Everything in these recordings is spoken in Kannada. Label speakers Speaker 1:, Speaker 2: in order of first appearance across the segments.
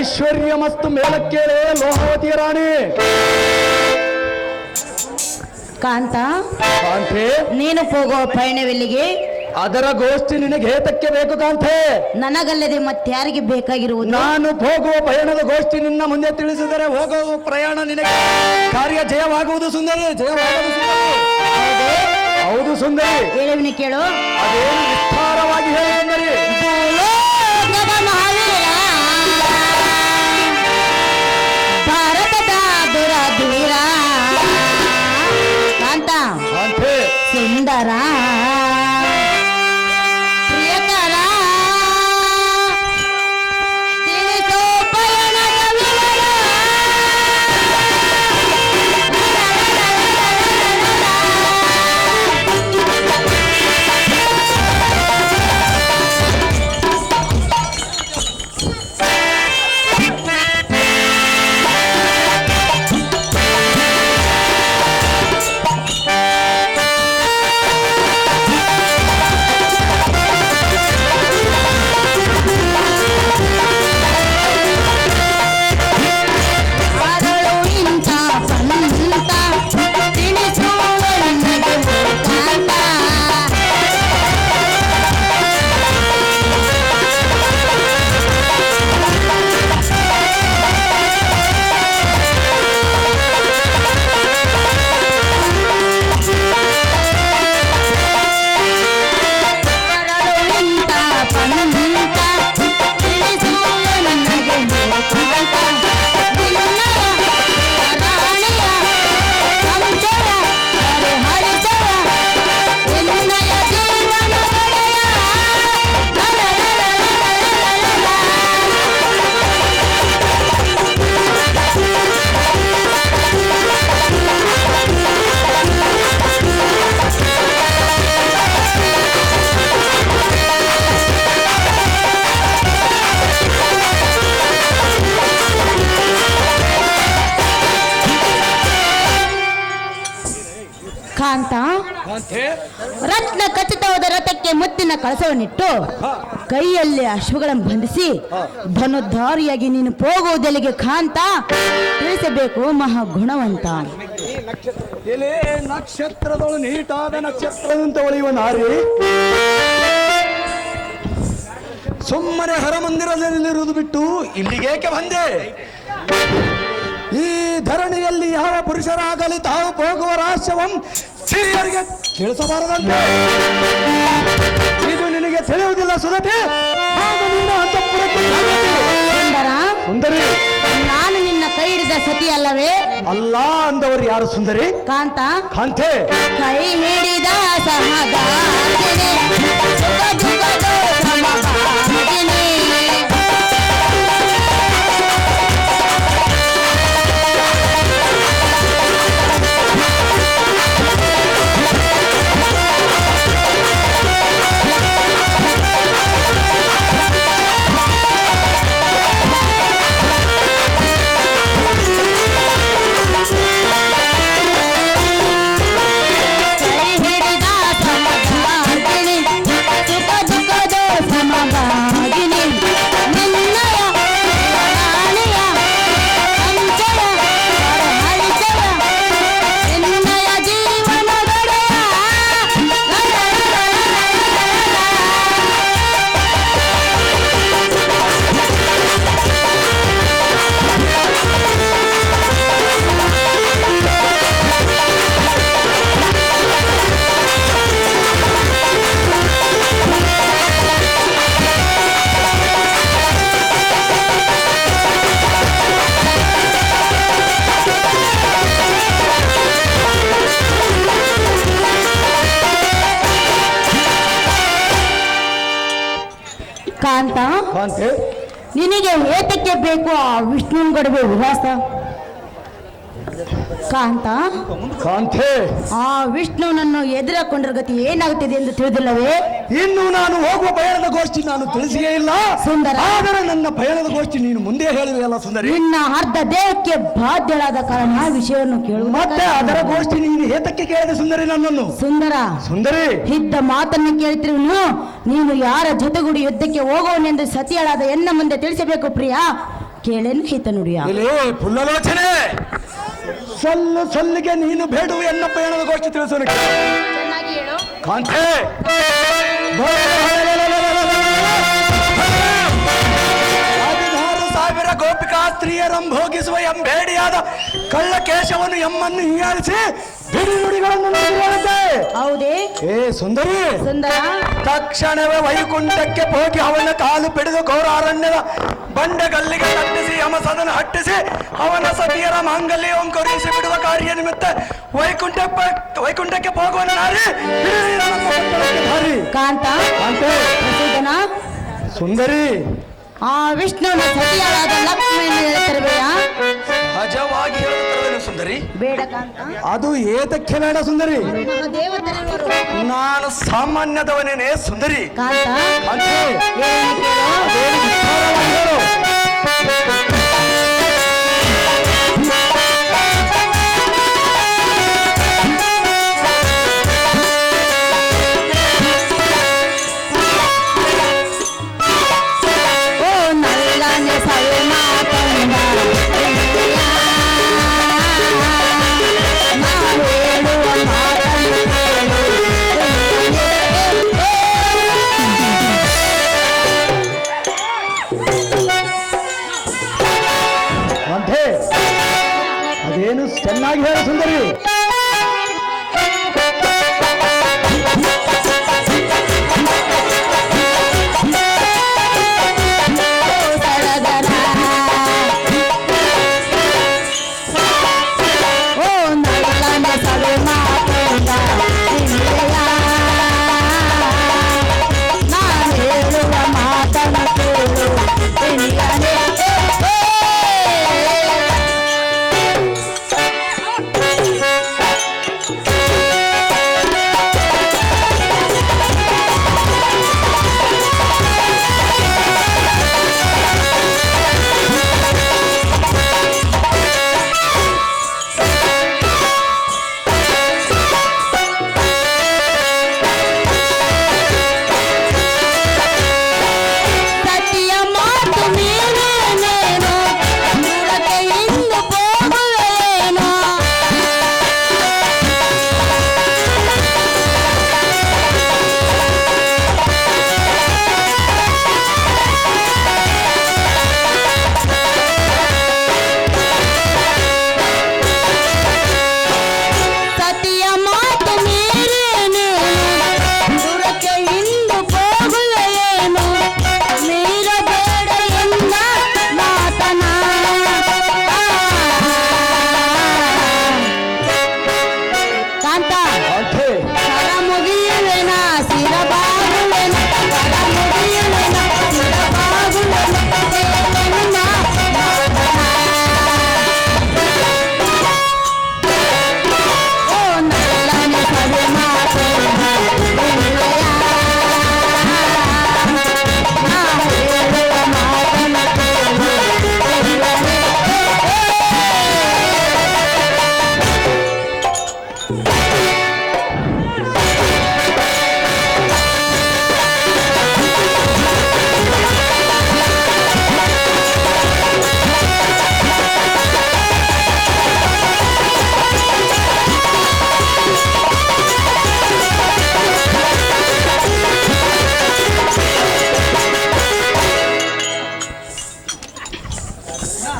Speaker 1: ಐಶ್ವರ್ಯ ಮತ್ತು ಮೇಲಕ್ಕೇಳೆ ಲೋಹವತಿ ರಾಣಿ.
Speaker 2: ಕಾಂತ,
Speaker 1: ಕಾಂತೆ,
Speaker 2: ನೀನು ಹೋಗುವ ಪಯಣವೆಲ್ಲಿಗೆ?
Speaker 1: ಅದರ ಗೋಷ್ಠಿ ನಿನಗೆ ಹೇತಕ್ಕೆ ಬೇಕು ಕಾಂತೆ?
Speaker 2: ನನಗಲ್ಲದೆ ಮತ್ತಾರಿಗೆ ಬೇಕಾಗಿರುವುದು?
Speaker 1: ನಾನು ಹೋಗುವ ಪಯಣದ ಗೋಷ್ಠಿ ನಿನ್ನ ಮುಂದೆ ತಿಳಿಸಿದರೆ ಹೋಗುವ ಪ್ರಯಾಣ ನಿನಗೆ ಕಾರ್ಯ ಜಯವಾಗುವುದು ಸುಂದರಿ, ಜಯವಾಗುವುದು ಸುಂದರಿ. ಹೌದು ಸುಂದರಿ,
Speaker 2: ಹೇಳುವಿನಿ ಕೇಳು.
Speaker 1: ಅದೇನು ವಿಸ್ತಾರವಾಗಿ ಹೇಳಿ ಸುಂದರಿ.
Speaker 2: ಭಾರತದ ದುರಧೀರ ಕಾಂತ,
Speaker 1: ಕಾಂತೆ,
Speaker 2: ಸುಂದರ ಪ್ರಿಯಕರ ತಿಳಿಸೋ ಪಯಣದ ವಿವರ. ಕಾಂತ, ರತ್ನ ಖಚಿತವಾದ ರಥಕ್ಕೆ ಮುತ್ತಿನ ಕಳಸವನ್ನಿಟ್ಟು ಕೈಯಲ್ಲಿ ಅಶ್ವಗಳನ್ನು ಬಂಧಿಸಿ ಧನುಧಾರಿಯಾಗಿ ನೀನು ಹೋಗುವುದೆಲ್ಲಿಗೆ ಕಾಂತ ತಿಳಿಸಬೇಕು ಮಹಾ ಗುಣವಂತ.
Speaker 1: ಎಲೆ ನಕ್ಷತ್ರದಳು ನೀಟಾದ ನಕ್ಷತ್ರದಂತ ಒಳೆಯುವ ನಾರಿ, ಸುಮ್ಮನೆ ಹರಮಂದಿರದಲ್ಲಿರುವುದು ಬಿಟ್ಟು ಇಲ್ಲಿಗೇಕೆ ಬಂದೆ? ಈ ಧರಣಿಯಲ್ಲಿ ಯಾವ ಪುರುಷರಾಗಲಿ ತಾವು ಹೋಗುವ ರಹಸ್ಯವಂ ಸ್ತ್ರೀಯರಿಗೆ ತಿಳಿಸಬಾರದಂತೆ. ಇದು ನಿನಗೆ ತಿಳಿಯುವುದಿಲ್ಲ ಸುಧತೆ. ಸುಂದರಿ,
Speaker 2: ನಾನು ನಿನ್ನ ಕೈ ಹಿಡಿದ ಸತಿ ಅಲ್ಲವೇ?
Speaker 1: ಅಲ್ಲ ಅಂದವರು ಯಾರು ಸುಂದರಿ?
Speaker 2: ಕಾಂತ,
Speaker 1: ಕಾಂತೆ,
Speaker 2: ಕೈ ಹಿಡಿದ ಸಹಗಾರಿಣಿ, ಸುಖ ದುಃಖದ ಸಮಭಾಗಿನಿ. ಕಾಂತ,
Speaker 1: ಕಾಂತೆ,
Speaker 2: ನಿನಗೆ ಏತಕ್ಕೆ ಬೇಕು ಆ ವಿಷ್ಣುನ್ ಗಡುವೆ ವಿಳಾಸ? ಕಾಂತ
Speaker 1: ಕಾಂತೆ,
Speaker 2: ಆ ವಿಷ್ಣುನನ್ನು ಎದುರಕೊಂಡ್ರ ಗತಿ ಏನಾಗುತ್ತಿದೆ ಎಂದು ತಿಳಿದಿಲ್ಲವೇ?
Speaker 1: ಇನ್ನು ನಾನು ಹೋಗುವ ಪಯಣದ ಗೋಷ್ಠಿ ನಾನು ತಿಳಿಸಿಯೇ ಇಲ್ಲ
Speaker 2: ಸುಂದರ.
Speaker 1: ಆದರೆ ನನ್ನ ಪಯಣದ ಗೋಷ್ಠಿ ನೀನು ಮುಂದೆ ಹೇಳಿದೆಯಲ್ಲ ಸುಂದರಿ.
Speaker 2: ನಿನ್ನ ಅರ್ಧ ದೇಹಕ್ಕೆ ಬಾಧ್ಯಳಾದ ಕಾರಣ ವಿಷಯವನ್ನು ಕೇಳು.
Speaker 1: ಮತ್ತೆ ಅದರ ಗೋಷ್ಠಿ ನೀನು ಏತಕ್ಕೆ ಕೇಳಿದೆ ಸುಂದರಿ ನನ್ನನ್ನು?
Speaker 2: ಸುಂದರ,
Speaker 1: ಸುಂದರಿ,
Speaker 2: ಇದ್ದ ಮಾತನ್ನು ಕೇಳ್ತಿರುವನು ನೀನು ಯಾರ ಜೊತೆಗೂಡಿ ಯುದ್ಧಕ್ಕೆ ಹೋಗುವನೆಂದು ಸತಿಯಳಾದ ಎನ್ನ ಮುಂದೆ ತಿಳಿಸಬೇಕು ಪ್ರಿಯ. ಕೇಳೇನು ಹಿತ ನುಡಿಯ?
Speaker 1: ಇಲ್ಲಿ ಪುಲ್ಲಲೋಚನೆ, ಸಲ್ಲಿಗೆ ನೀನು ಬೇಡುವ ಎನ್ನ ಪಯಣದ ಗೋಷ್ಠಿ ತಿಳಿಸೋಣ ಕಾಂತೆ. 16,000 ಗೋಪಿಕಾ ಸ್ತ್ರೀಯರಂಭೋಗಿಸುವ ಎಂಬೇಡಿಯಾದ ಕಳ್ಳ ಕೇಶವನ್ನು ಎಮ್ಮನ್ನು ಹೀಯಾಳಿಸಿ ಬಿಡಿ ನುಡಿಗಳನ್ನು ನುಡಿದಿರುವಂತೆ.
Speaker 2: ಹೌದೇ
Speaker 1: ಏ ಸುಂದರಿ,
Speaker 2: ಸುಂದರ,
Speaker 1: ತಕ್ಷಣವೇ ವೈಕುಂಠಕ್ಕೆ ಹೋಗಿ ಅವನ ಕಾಲು ಪಿಡಿದು ಘೋರಾರಣ್ಯದ ಬಂಡೆಗಲ್ಲಿಗೆ ಕಟ್ಟಿಸಿ ಯಮಸದನ ಹಟ್ಟಿಸಿ ಅವನ ಸತಿಯರ ಮಾಂಗಲ್ಯವನ್ನು ಕೊರಿಸಿ ಬಿಡುವ ಕಾರ್ಯ ನಿಮಿತ್ತ ವೈಕುಂಠಕ್ಕೆ ಹೋಗುವ ನಾರಿ.
Speaker 2: ಕಾಂತ,
Speaker 1: ಕಾಂತೆ,
Speaker 2: ಪ್ರಸೂದನ,
Speaker 1: ಸುಂದರಿ,
Speaker 2: ಆ ವಿಷ್ಣುವಿನ ಸತಿಯಳಾದ ಲಕ್ಷ್ಮಿಯನ್ನು ಹೇಳ್ತಿರುವೆಯಾ?
Speaker 1: ಸಹಜವಾಗಿ ಹೇಳುತ್ತೇನೆ ಸುಂದರಿ.
Speaker 2: ಬೇಡ ಕಾಂತ,
Speaker 1: ಅದು ಏತಕ್ಕೆ ಬೇಡ ಸುಂದರಿ?
Speaker 2: ದೇವತರಿರುವರು.
Speaker 1: ನಾನು ಸಾಮಾನ್ಯದವನೇನೆ ಸುಂದರಿ.
Speaker 2: ಕಾಂತ,
Speaker 1: ಕಾಂತೆ,
Speaker 2: ಏನು ಕೇಳು?
Speaker 1: ಅದೇನು ವಿಸ್ತಾರವಾಗಿ ಹೇಳು. ಕಾಂತೆ, ಅದೇನು ಚೆನ್ನಾಗಿ ಹೇಳು ಸುಂದರಿ.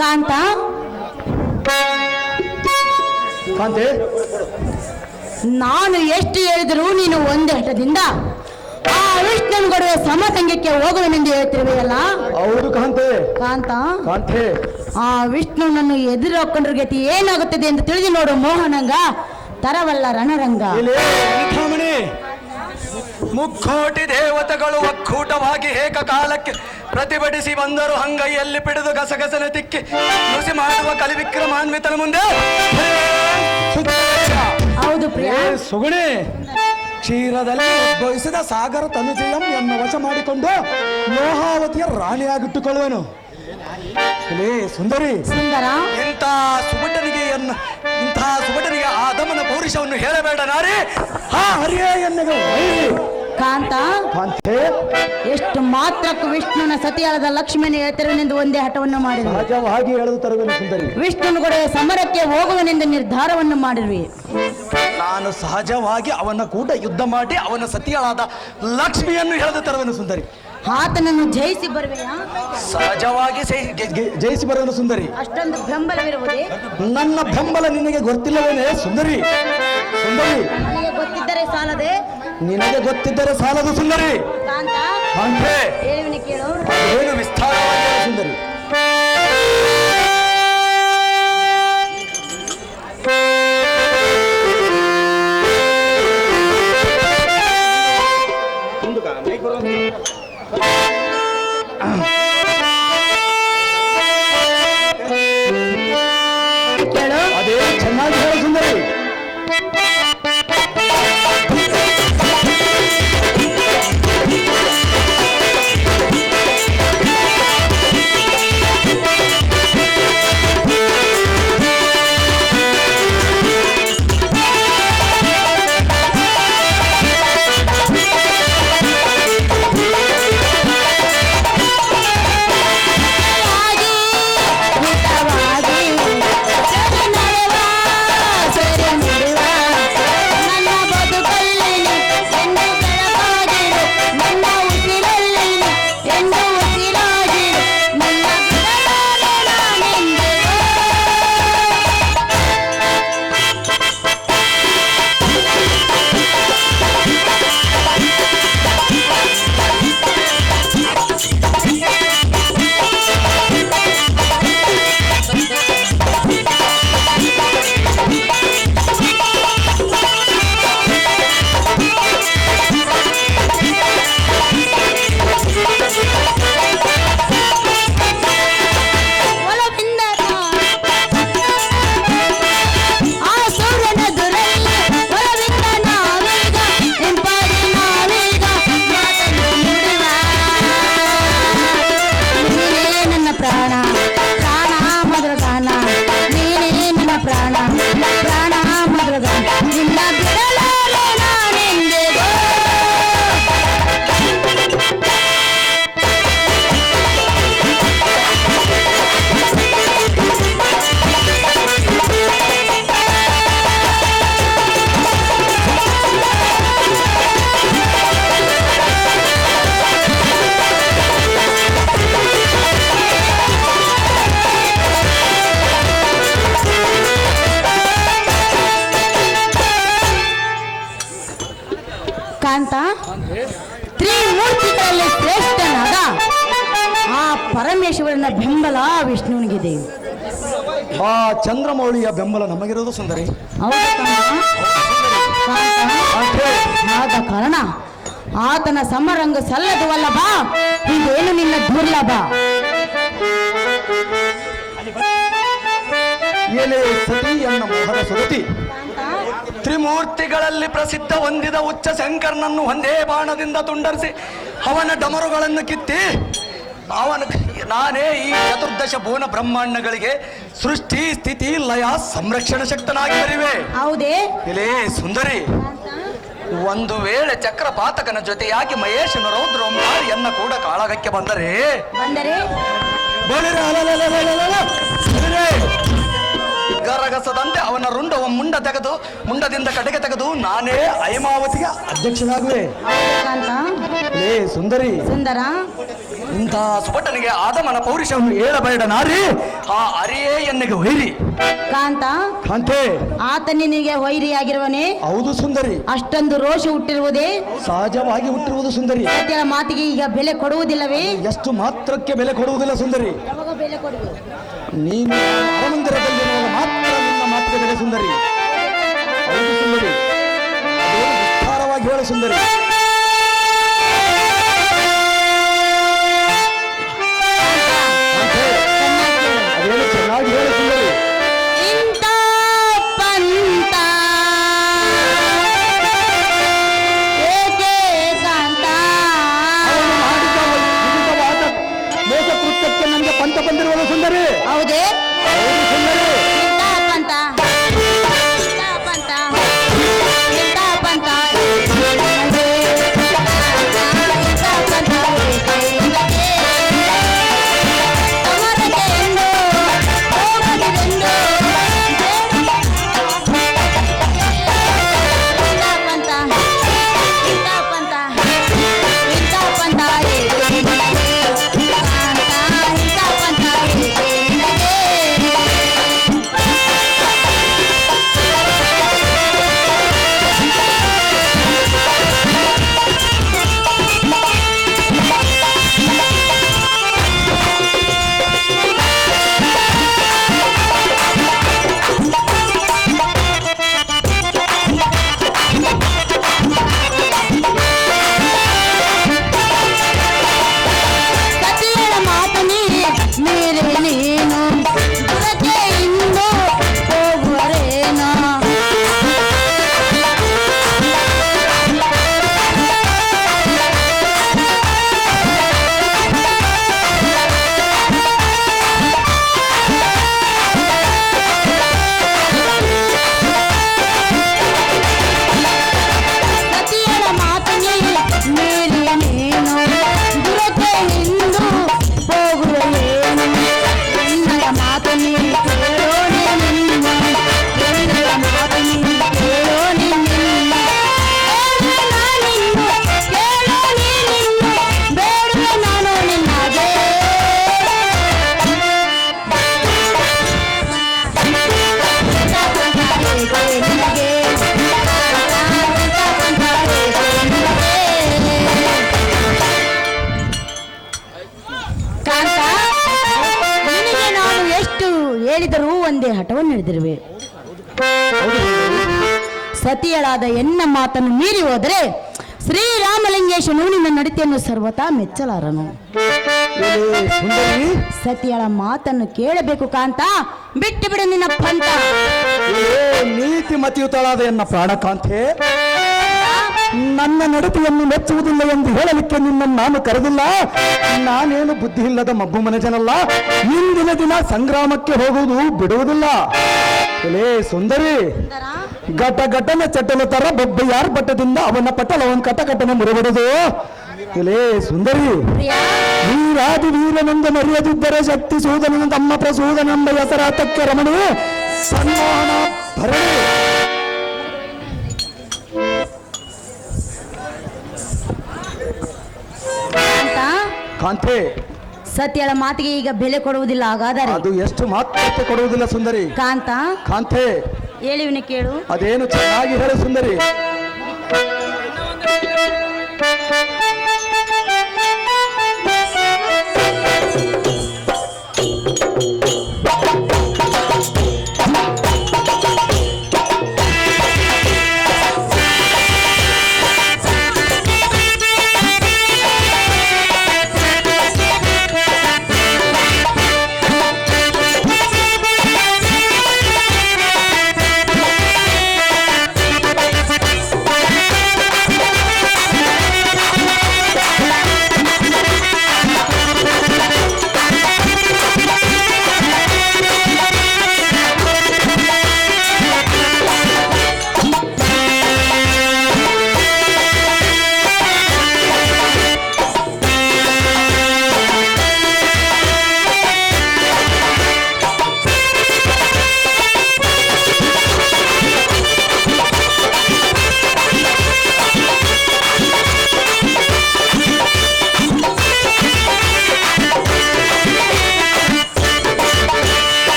Speaker 2: ಕಾಂತ,
Speaker 1: ಕಾಂತೆ,
Speaker 2: ನಾನು ಎಷ್ಟು ಹೇಳಿದರೂ ನೀನು ಒಂದೇ ಹಠದಿಂದ ಆ ವಿಷ್ಣುನ ಗಡುವೆ ಸಮಸಂಗಕ್ಕೆ ಹೋಗುವೆನೆಂದು ಹೇಳ್ತಿರುವೆಯಲ್ಲ?
Speaker 1: ಹೌದು ಕಾಂತೆ.
Speaker 2: ಕಾಂತ,
Speaker 1: ಕಾಂತೆ,
Speaker 2: ಆ ವಿಷ್ಣುನನ್ನು ಎದುರು ಹಾಕೊಂಡ್ರ ಗತಿ ಏನಾಗುತ್ತದೆ ಎಂದು ತಿಳಿದು ನೋಡು ಮೋಹನಂಗ, ತರವಲ್ಲ ರಣರಂಗ.
Speaker 1: ಮುಕ್ಕೋಟಿ ದೇವತೆಗಳು ಒಕ್ಕೂಟವಾಗಿ ಏಕಕಾಲಕ್ಕೆ ಪ್ರತಿಭಟಿಸಿ ಬಂದರು ಹಂಗೈಯಲ್ಲಿ ಪಿಡಿದು ಗಸಗಸನೆ ತಿಕ್ಕಿ ನುಸಿ ಮಾಡುವ ಕಲಿವಿಕ್ರಮಾನ್ವಿತನ ಮುಂದೆ
Speaker 2: ಹೌದು ಪ್ರಿಯ.
Speaker 1: ಸುಗುಣಿ ಕ್ಷೀರದಲ್ಲಿ ಉದ್ಭವಿಸಿದ ಸಾಗರ ತನುಜಯಂ ಎನ್ನ ವಶ ಮಾಡಿಕೊಂಡು ಲೋಹಾವತಿಯ ರಾಣಿಯಾಗಿಟ್ಟುಕೊಳ್ಳುವನು. ಸುಂದರಿ
Speaker 2: ಸುಂದರ,
Speaker 1: ಇಂತಹ ಸುಬಟನಿಗೆ ಆ ದಮನ ಪೌರುಷವನ್ನು ಹೇಳಬೇಡ ನಾರಿ. ಹಾ ಹರಿಯೇ ಎನ್ನಗೆ
Speaker 2: ಕಾಂತ, ಎಷ್ಟು ಮಾತ್ರಕ್ಕೂ ವಿಷ್ಣುನ ಸತಿಯಾದ ಲಕ್ಷ್ಮೀನ ಹೇಳ್ತಿರುವನೆಂದು ಒಂದೇ ಹಠವನ್ನು ಮಾಡಿರುವೆ.
Speaker 1: ಸಹಜವಾಗಿ ಹೇಳಲು ತರುವೆನು ಸುಂದರಿ.
Speaker 2: ವಿಷ್ಣುನ ಕೂಡ ಸಮರಕ್ಕೆ ಹೋಗುವನೆಂದು ನಿರ್ಧಾರವನ್ನು ಮಾಡಿರುವೆ.
Speaker 1: ನಾನು ಸಹಜವಾಗಿ ಅವನ ಕೂಡ ಯುದ್ಧ ಮಾಡಿ ಅವನ ಸತಿಯಾದ ಲಕ್ಷ್ಮಿಯನ್ನು ಹೇಳದು ತರುವೆನು ಸುಂದರಿ.
Speaker 2: ಆತನನ್ನು ಜಯಿಸಿ ಬರುವೆಯಾ?
Speaker 1: ಸಹಜವಾಗಿ ಜಯಿಸಿ ಬರುವೆನು ಸುಂದರಿ.
Speaker 2: ಅಷ್ಟೊಂದು ಬೆಂಬಲವಿರುವುದೇ?
Speaker 1: ನನ್ನ ಬೆಂಬಲ ನಿನಗೆ ಗೊತ್ತಿಲ್ಲವೇನೆ ಸುಂದರಿ? ಸುಂದರಿ,
Speaker 2: ನನಗೆ ಗೊತ್ತಿದ್ದರೆ ಸಾಲದೆ?
Speaker 1: ನಿನಗೆ ಗೊತ್ತಿದ್ದರೆ ಸಾಲದು ಸುಂದರಿ.
Speaker 2: ಕಾಂತ, ಹೇಳುವಿನ ಕೇಳು.
Speaker 1: ಏನು ವಿಸ್ತಾರವಾಗಿ ಹೇಳು ಸುಂದರಿ.
Speaker 2: ಕೇಳು.
Speaker 1: ಅದೇ ಚೆನ್ನಾಗಿ ಹೇಳು ಸುಂದರಿ.
Speaker 2: ಕಾಂತ, ತ್ರಿಮೂರ್ತಿಗಳಲ್ಲಿ ಶ್ರೇಷ್ಠನಾದ ಆ ಪರಮೇಶ್ವರನ ಬೆಂಬಲ ವಿಷ್ಣುವಿಗಿದೆ.
Speaker 1: ಆ ಚಂದ್ರಮೌಳಿಯ ಬೆಂಬಲ ನಮಗಿರೋದು ಸುಂದರಿ.
Speaker 2: ಆದ ಕಾರಣ ಆತನ ಸಮರಂಗ ಸಲ್ಲದು ವಲ್ಲಭ. ಇದೇನು ನಿನ್ನ ದುರ್ಲಭ?
Speaker 1: ಏನೇ ಸತಿ ಎನ್ನ ಮೋಹನ ಸುರತಿ, ತ್ರಿಮೂರ್ತಿಗಳಲ್ಲಿ ಪ್ರಸಿದ್ಧ ಹೊಂದಿದ ಉಚ್ಚ ಶಂಕರನನ್ನು ಒಂದೇ ಬಾಣದಿಂದ ತುಂಡರಿಸಿ ಅವನ ಡಮರುಗಳನ್ನು ಕಿತ್ತಿ ನಾನೇ ಈ ಚತುರ್ದಶ ಭುವನ ಬ್ರಹ್ಮಾಂಡಗಳಿಗೆ ಸೃಷ್ಟಿ ಸ್ಥಿತಿ ಲಯ ಸಂರಕ್ಷಣ ಶಕ್ತನಾಗಿ ಬರಿವೆ.
Speaker 2: ಹೌದೇ?
Speaker 1: ಇಲೇ ಸುಂದರಿ, ಒಂದು ವೇಳೆ ಚಕ್ರಪಾತಕನ ಜೊತೆಯಾಗಿ ಮಹೇಶನ ರೌದ್ರೋಮ್ಮಾರಿಯನ್ನ ಕೂಡ ಕಾಳಗಕ್ಕೆ ಬಂದರೆ ಗರಗಸದಂತೆ ಅವನ ಮುಂಡದಿಂದ ಕಡೆಗೆ ತೆಗೆದು ನಾನೇ ಐಮಾವತಿಗೆ ಅಧ್ಯಕ್ಷನಾಗುವೆ. ಸುಂದರಿ,
Speaker 2: ಸುಂದರ,
Speaker 1: ಇಂಥ ಸುಭಟನಿಗೆ ಆದಮನ ಪೌರುಷವನ್ನು ಹೇಳಬೇಡ ನಾರಿ. ಆ ಅರಿಯೇ ಎನ್ನಿಗೆ ವೈರಿ.
Speaker 2: ಕಾಂತ,
Speaker 1: ಕಾಂತೆ,
Speaker 2: ಆತ ನಿನಗೆ ವೈರಿಯಾಗಿರುವನೇ?
Speaker 1: ಹೌದು ಸುಂದರಿ.
Speaker 2: ಅಷ್ಟೊಂದು ರೋಷ ಹುಟ್ಟಿರುವುದೇ?
Speaker 1: ಸಹಜವಾಗಿ ಹುಟ್ಟಿರುವುದು ಸುಂದರಿ.
Speaker 2: ಸತ್ಯದ ಮಾತಿಗೆ ಈಗ ಬೆಲೆ ಕೊಡುವುದಿಲ್ಲವೇ?
Speaker 1: ಎಷ್ಟು ಮಾತ್ರಕ್ಕೆ ಬೆಲೆ ಕೊಡುವುದಿಲ್ಲ ಸುಂದರಿ.
Speaker 2: ಬೆಲೆ ಕೊಡುವುದು
Speaker 1: ನೀನು ಹರಮಂದಿರದಲ್ಲಿ ಮಾತ್ರ ನಿನ್ನ ಮಾತಿಗೆ ಬೆಲೆ ಸುಂದರಿ. ಹೌದು ಸುಂದರಿ, ವಿಸ್ತಾರವಾಗಿ ಹೇಳು ಸುಂದರಿ.
Speaker 2: ಸತಿಯಳಾದ ಎನ್ನ ಮಾತನ್ನು ಮೀರಿ ಹೋದರೆ ಶ್ರೀರಾಮಲಿಂಗೇಶನು ನಿನ್ನ ನಡತೆಯನ್ನು ಸರ್ವತಾ ಮೆಚ್ಚಲಾರನು.
Speaker 1: ಸುಂದರಿ,
Speaker 2: ಸತಿಯಳ ಮಾತನ್ನು ಕೇಳಬೇಕು ಕಾಂತ, ಬಿಟ್ಟು ಬಿಡು ನಿನ್ನ ಪಂಥ.
Speaker 1: ನೀತಿ ಮತಿಯುತಳಾದ ಎನ್ನ ಪ್ರಾಣಕಾಂತೆ, ನನ್ನ ನಡತೆಯನ್ನು ಮೆಚ್ಚುವುದಿಲ್ಲ ಎಂದು ಹೇಳಲಿಕ್ಕೆ ನಿನ್ನನ್ನು ನಾನು ಕರೆದಿಲ್ಲ. ನಾನೇನು ಬುದ್ಧಿ ಇಲ್ಲದ ಮಬ್ಬು ಮನಜನಲ್ಲ. ಇಂದಿನ ದಿನ ಸಂಗ್ರಾಮಕ್ಕೆ ಹೋಗುವುದು ಬಿಡುವುದಿಲ್ಲ. ಎಲೇ ಸುಂದರಿ, ಘಟನ ಚಟ್ಟಲ ತರ ಬೊಬ್ಬ ಯಾರ ಬಟ್ಟದಿಂದ ಅವನ ಪಟ್ಟಲವನ್ ಕಟಕಟನೆ ಮುರಿಬಿಡುದು. ಎಲೇ ಸುಂದರಿ, ವೀರಾದಿ ವೀರನೆಂದು ಮರೆಯದಿದ್ದರೆ ಶಕ್ತಿ ಸೂದನ ತಮ್ಮ ಪ್ರಸೂದನೆಂಬ ಹೆಸರಾತಕ್ಕೆ ರಮಣಿ ಸನ್ಮಾನ ಭರಣಿ. ಕಾಂತೆ,
Speaker 2: ಸತ್ಯಳ ಮಾತಿಗೆ ಈಗ ಬೆಲೆ ಕೊಡುವುದಿಲ್ಲ. ಹಾಗಾದರೆ
Speaker 1: ಅದು ಎಷ್ಟು ಮಾತ್ರಕ್ಕೆ ಕೊಡುವುದಿಲ್ಲ ಸುಂದರಿ.
Speaker 2: ಕಾಂತ,
Speaker 1: ಕಾಂತೆ,
Speaker 2: ಹೇಳಿವಿನ ಕೇಳು.
Speaker 1: ಅದೇನು ಚೆನ್ನಾಗಿ ಹೇಳು ಸುಂದರಿ.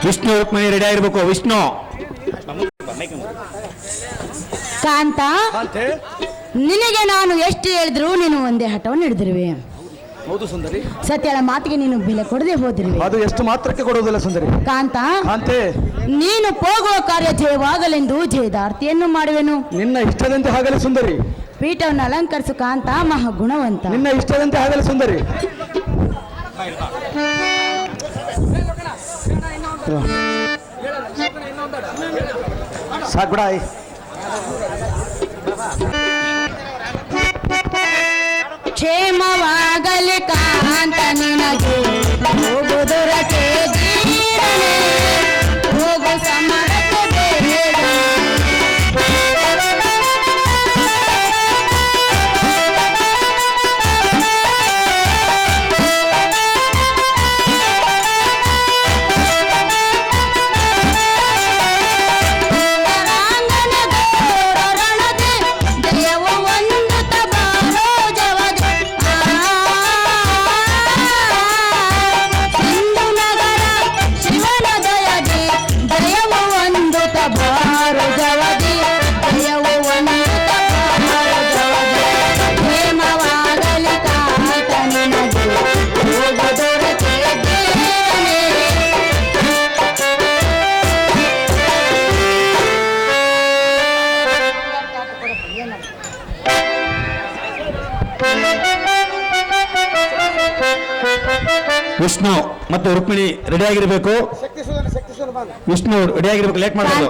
Speaker 3: ವಿಷ್ಣು ರುಕ್ಮಿಣಿ ರೆಡಿ ಆಗಿರ್ಬೇಕು. ವಿಷ್ಣು
Speaker 2: ಕಾಂತ,
Speaker 1: ಕಾಂತೆ,
Speaker 2: ನಿನಗೆ ನಾನು ಎಷ್ಟು ಹೇಳಿದ್ರು ನೀನು ಒಂದೇ ಹಠವನ್ನು ಹಿಡಿದಿರುವೆ.
Speaker 1: ಹೌದು ಸುಂದರಿ.
Speaker 2: ಸತ್ಯಳ ಮಾತಿಗೆ ನೀನು ಬೆಲೆ ಕೊಡದೆ ಹೋದಿರುವೆ.
Speaker 1: ಅದು ಎಷ್ಟು ಮಾತ್ರಕ್ಕೆ ಕೊಡುವುದಿಲ್ಲ ಸುಂದರಿ.
Speaker 2: ಕಾಂತ,
Speaker 1: ಕಾಂತೆ,
Speaker 2: ನೀನು ಹೋಗುವ ಕಾರ್ಯ ಜಯವಾಗಲೆಂದು ಜಯದಾರ್ತಿಯನ್ನು ಮಾಡುವೆನು.
Speaker 1: ನಿನ್ನ ಇಷ್ಟದಂತೆ ಆಗಲಿ ಸುಂದರಿ.
Speaker 2: ಪೀಠವನ್ನು ಅಲಂಕರಿಸು ಕಾಂತ, ಮಹಾಗುಣವಂತ.
Speaker 1: ನಿನ್ನ ಇಷ್ಟದಂತೆ ಆಗಲಿ ಸುಂದರಿ. ಸಾಕ್ಬಿಡಾಯ್.
Speaker 2: ಕ್ಷೇಮವಾಗಲಿ ಕಾಂತ ನಿನಗೆ, ಹೋಗುದುರಕ್ಕೆ ಜೀವನೇ, ಹೋಗು ಸಮರಕ್ಕೆ ಬೇಡ.
Speaker 3: ವಿಷ್ಣು ಮತ್ತು ರುಕ್ಮಿಣಿ ರೆಡಿ ಆಗಿರ್ಬೇಕು. ವಿಷ್ಣು ರೆಡಿ ಆಗಿರ್ಬೇಕು, ಲೇಟ್ ಮಾಡಬಾರ್ದು.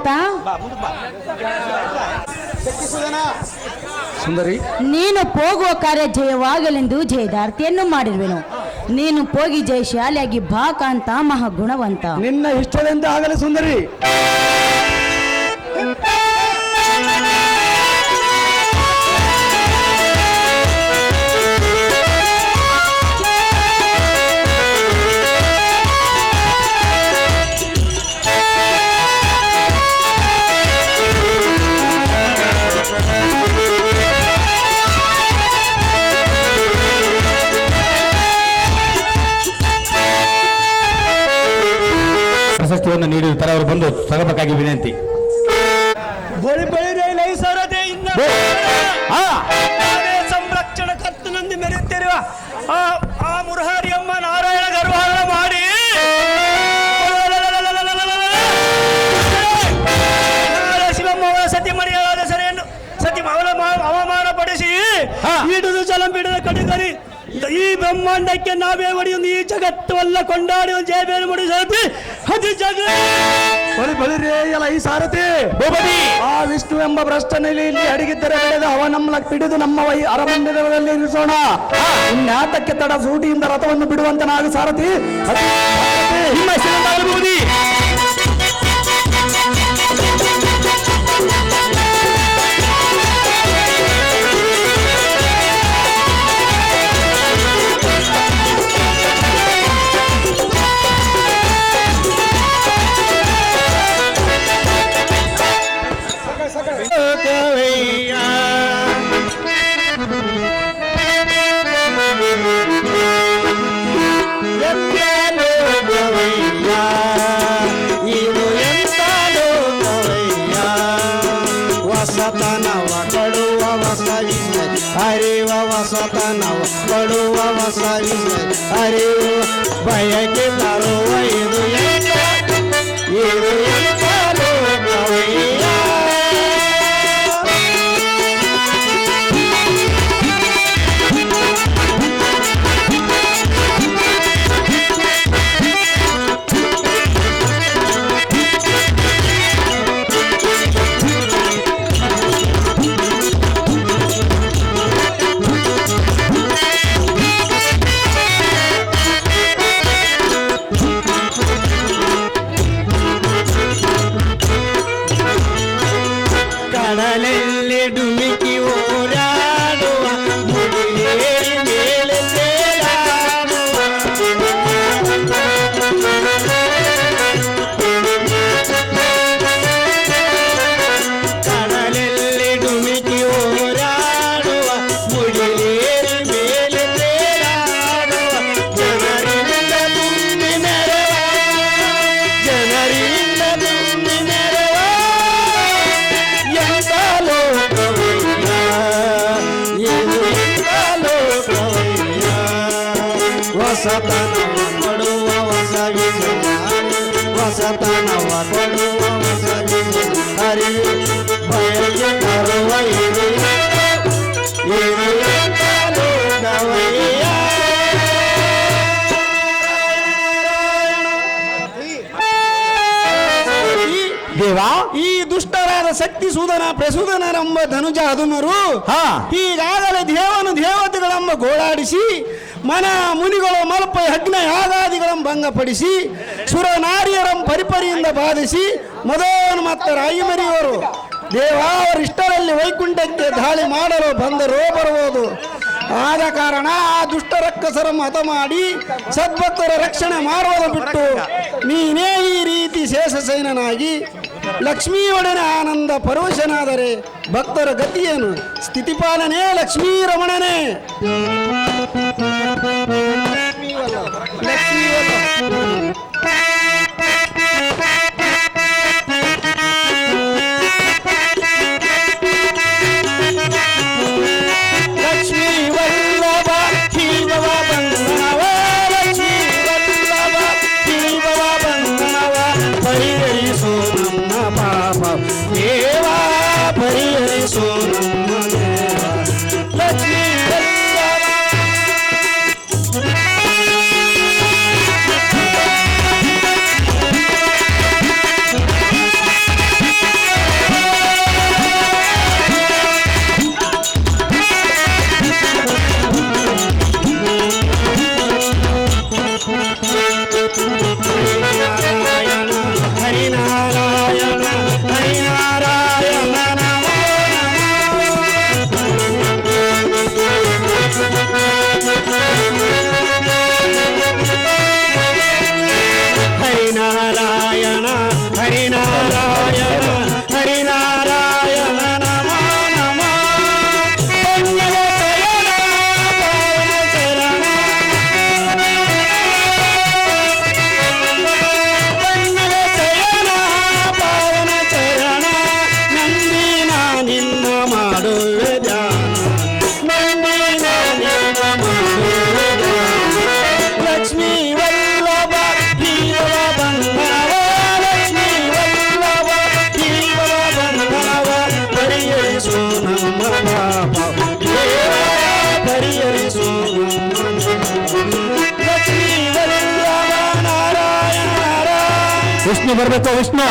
Speaker 1: ಸುಂದರಿ,
Speaker 2: ನೀನು ಹೋಗುವ ಕಾರ್ಯ ಜಯವಾಗಲೆಂದು ಜಯದಾರ್ತಿಯನ್ನು ಮಾಡಿರುವೆನು. ನೀನು ಹೋಗಿ ಜಯಶಾಲಿಯಾಗಿ ಬಾ ಕಾಂತ ಮಹಾಗುಣವಂತ.
Speaker 1: ನಿನ್ನ ಇಷ್ಟದಂತೆ ಆಗಲಿ ಸುಂದರಿ.
Speaker 3: ಪ್ರಶಸ್ತಿಯನ್ನು ನೀಡಿರುತ್ತಾರೆ, ಅವರು ಬಂದು ತಗೋಬೇಕಾಗಿ ವಿನಂತಿ.
Speaker 4: ಸಂರಕ್ಷಣಾ ಕರ್ತನಂದು ಮೆರೆಯುತ್ತಿರುವ ಆ ಮುರಹರಿ ಅಮ್ಮ ನಾರಾಯಣ ಗರ್ವಹರಣ ಮಾಡಿ ಶಿವಮ್ಮ ಅವರ ಸತಿಮಣಿಯಾದ ಸೆರೆಯನ್ನು ಅವಮಾನ ಪಡಿಸಿ ಹಿಡಿದು ಜಲಂಬಿಡದ ಕಡಿಗರಿ ಈ ಬ್ರಹ್ಮಾಂಡಕ್ಕೆ ನಾವೇ ಒಡೆಯುವುದು, ಈ ಜಗತ್ತುವಲ್ಲ ಕೊಂಡಾಡಿ ಜಯಬೇರು ಮುಡಿ ಸಾರಥಿ ಅತಿ ಜಗ
Speaker 1: ಬಳಿರಿ ಎಲ್ಲ ಈ ಸಾರಥಿ ಆ ವಿಷ್ಣು ಎಂಬ ಭ್ರಷ್ಟನಲ್ಲಿ ಇಲ್ಲಿ ಅಡಗಿದ್ದರೆ ಬೆಳೆದು ಅವನಮ್ಮ ಹಿಡಿದು ನಮ್ಮ ಅರಮಂದಿರದಲ್ಲಿ ಇರಿಸೋಣ. ಇನ್ಯಾತಕ್ಕೆ ತಡ, ಸೂಟಿಯಿಂದ ರಥವನ್ನು ಬಿಡುವಂತ ನಾವು ಸಾರಥಿ. ನಿಮ್ಮ ಹೆಸರಿನದಾಗಬಹುದು.
Speaker 4: ಅರಿವ ವಸತನವ ಕೊಡುವ ಹೊಸ ಅರಿವು ಭಯಕ್ಕೆ ತರುವ ಇದು ಎಂತ ಲೋಕವಯ್ಯ. ಕಡಲಲ್ಲಿ ಡುಮಿಕಿ ಓಡಾಡುವ ಮುಡಿಲೇರಿ ಮೇಲೆ ತೇಲಾಡುವ ಕಡಲಲ್ಲಿ ಡುಮಿಕಿ ಓಡಾಡುವ ಮುಡಿಲೇರಿ ಮೇಲೆ ತೇಲಾಡುವ ಜನರಿಂದ ತುಂಬಿ ನೆರವ ಜನರಿಂದ ತುಂಬಿ ನೆರವ ವಸತನವ ಕೊಡುವ ಹೊಸ ವಸತನವ ಕೊಡುವ ಹೊಸ ಅರಿವು ಭಯಕ್ಕೆ ತರುವ ಇದು ಲೋಕವಯ್ಯ.
Speaker 3: ದೇವ,
Speaker 4: ಈ ದುಷ್ಟರಾದ ಶಕ್ತಿ ಸೂದನ ಪ್ರಸೂದನರೆಂಬ ಧನುಜ ಅದುಮರು ಈಗಾಗಲೇ ದೇವತೆಗಳೆಂಬ ಗೋಳಾಡಿಸಿ ಮನ ಮುನಿಗಳು ಮಲ್ಪ ಯಜ್ಞ ಯಾಗಾದಿಗಳನ್ನು ಭಂಗಪಡಿಸಿ ಸುರ ನಾರಿಯರಂ ಪರಿಪರಿಯಿಂದ ಬಾಧಿಸಿ ಮದೋನ್ಮತ್ತರ ಐಮರಿಯವರು ದೇವ ಅವರಿಷ್ಟರಲ್ಲಿ ವೈಕುಂಠಕ್ಕೆ ದಾಳಿ ಮಾಡಲು ಬಂದರೂ ಬರುವುದು. ಆದ ಕಾರಣ ಆ ದುಷ್ಟ ರಕ್ಕಸರನ್ನು ಹತ ಮಾಡಿ ಸದ್ಭಕ್ತರ ರಕ್ಷಣೆ ಮಾಡುವುದು ಬಿಟ್ಟು ನೀನೇ ಈ ರೀತಿ ಶೇಷಸೇನನಾಗಿ ಲಕ್ಷ್ಮಿಯೊಡನೆ ಆನಂದ ಪರವಶನಾದರೆ ಭಕ್ತರ ಗತಿಯೇನು? ಸ್ಥಿತಿಪಾಲನೆ ಲಕ್ಷ್ಮೀ ರಮಣನೇ. ಲಕ್ಷ್ಮೀ ವಲ್ಲಭ ಜೀವವ ಬಂಧನವ ಲಕ್ಷ್ಮೀ ವಲ್ಲಭ ಜೀವವ ಬಂಧನವ ಪರಿಹರಿಸೋ ನಮ್ಮ ಪಾಪ ದೇವ ಪರಿಹರಿಸೋ ನಮ್ಮ ದೇವ ಲಕ್ಷ್ಮೀ ವಲ್ಲಭ
Speaker 3: ವಿಷ್ಣು ಬರಬೇಕು, ವಿಷ್ಣು.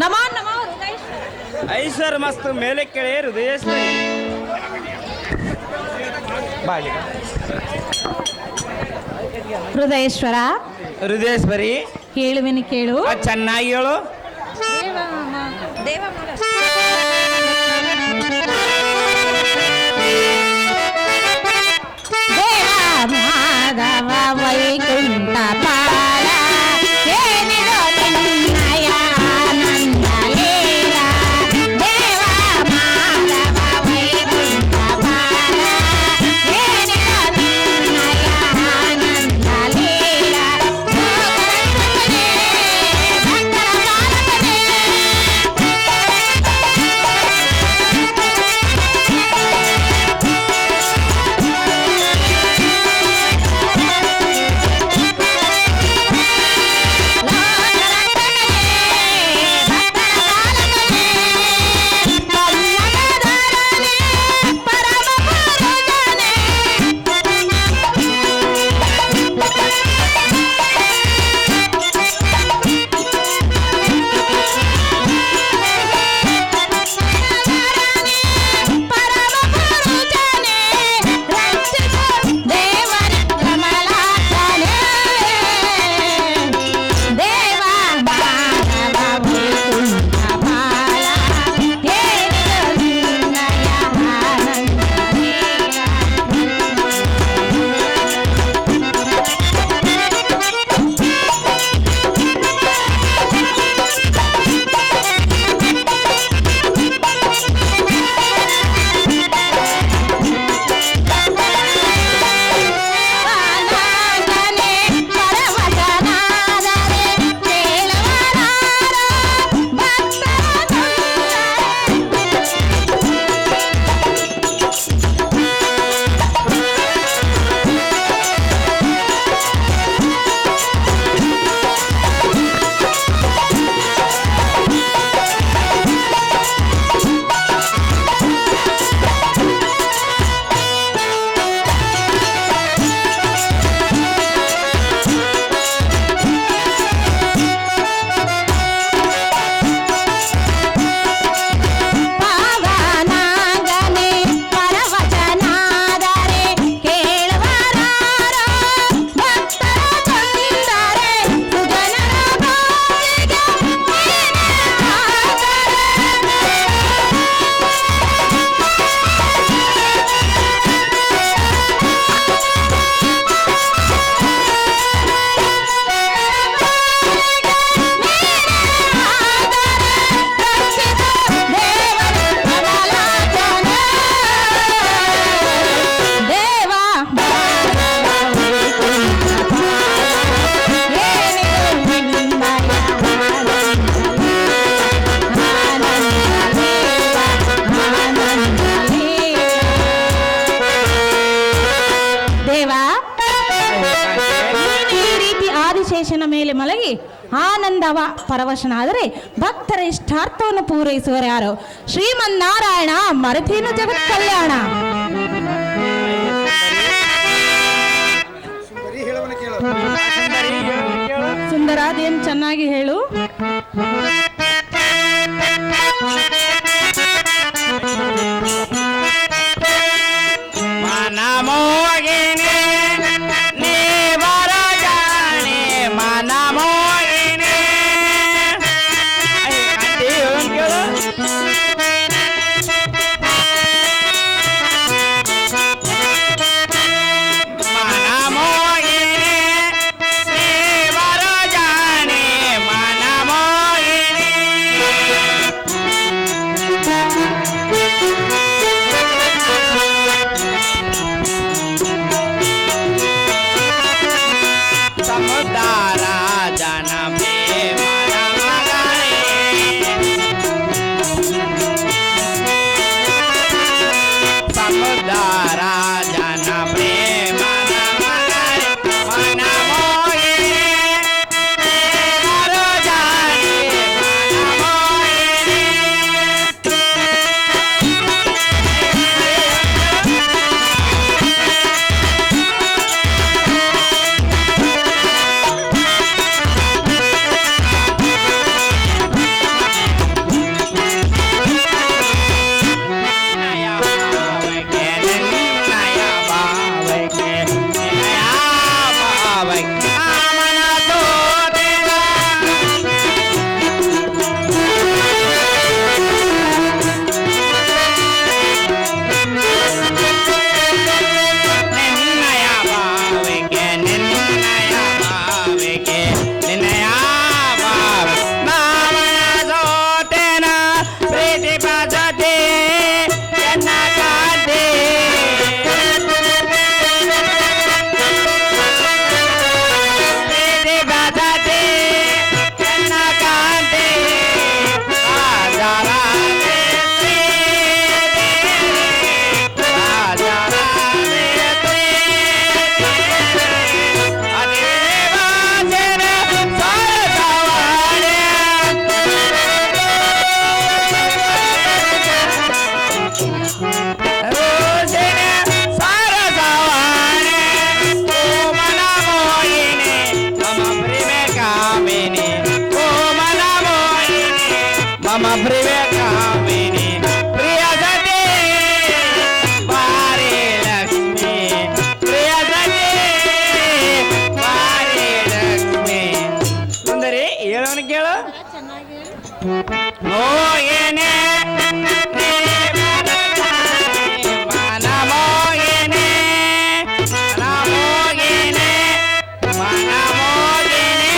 Speaker 2: ನಮೋ ನಮೋ
Speaker 4: ಐಸರ್ ಮಸ್ತ್ ಮೇಲೆ ಕೆಳೆ ಹೃದಯ
Speaker 2: ಹೃದಯೇಶ್ವರ
Speaker 4: ಹೃದಯೇಶ್ವರಿ
Speaker 2: ಹೇಳುವೆನು ಕೇಳು.
Speaker 4: ಚೆನ್ನಾಗಿ ಹೇಳು.
Speaker 2: ಮಾಧವ ವೈಕುಂಠ ಪಾಲ ಏನಿದು ನಿನ್ನಯ ಆನಂದ ಲೀಲ. ದೇವ ಮಾಧವ ವೈಕುಂಠ ಪಾಲ ಏನಿದು ನಿನ್ನಯ ಆನಂದ ಲೀಲ. ಭಕ್ತರ ಪಾಲಕನೇ ಆನಂದವ ಪರವಶನಾದರೆ ಭಕ್ತರ ಇಷ್ಟಾರ್ಥವನ್ನು ಪೂರೈಸುವರು ಯಾರು? ಶ್ರೀಮನ್ನಾರಾಯಣ ಮರತೀನು ಜಗತ್ ಕಲ್ಯಾಣ. ಸುಂದರ ಅದೇನು ಚೆನ್ನಾಗಿ ಹೇಳು.
Speaker 5: ಮನಮೋಗಿನಿ ನೀ ಬರಜಾಣಿ ಮನಮೋಗಿನಿ ಮನಮೋಗಿನಿ ನೀ ಬರಜಾಣಿ ಮನಮೋಗಿನಿ ಸಮುದಾರ ಜನ ಪ್ರೇಮದ ಮಗನೇ ಸಮುದಾರ ಜನ ಪ್ರೇಮದ ಮಗನೇ ಮನಮೋಹಿನಿ ವರಜಾನಿ ಮನಮೋಹಿನಿ ಮಮ ಪ್ರಿಯ ಕಾಮಿನಿ ಪ್ರಿಯ ಸತಿ ಬಾರಿ ಲಕ್ಷ್ಮಿ ಪ್ರಿಯ ಸತಿ ಬಾರಿ ಲಕ್ಷ್ಮಿ. ಸುಂದರಿ ಹೇಳೋನು ಕೇಳು. ಓ ಏನೇ ಮನಮೋಗಿನಿ ಮನಮೋಗಿನಿ ಮನಮೋಗಿನಿ.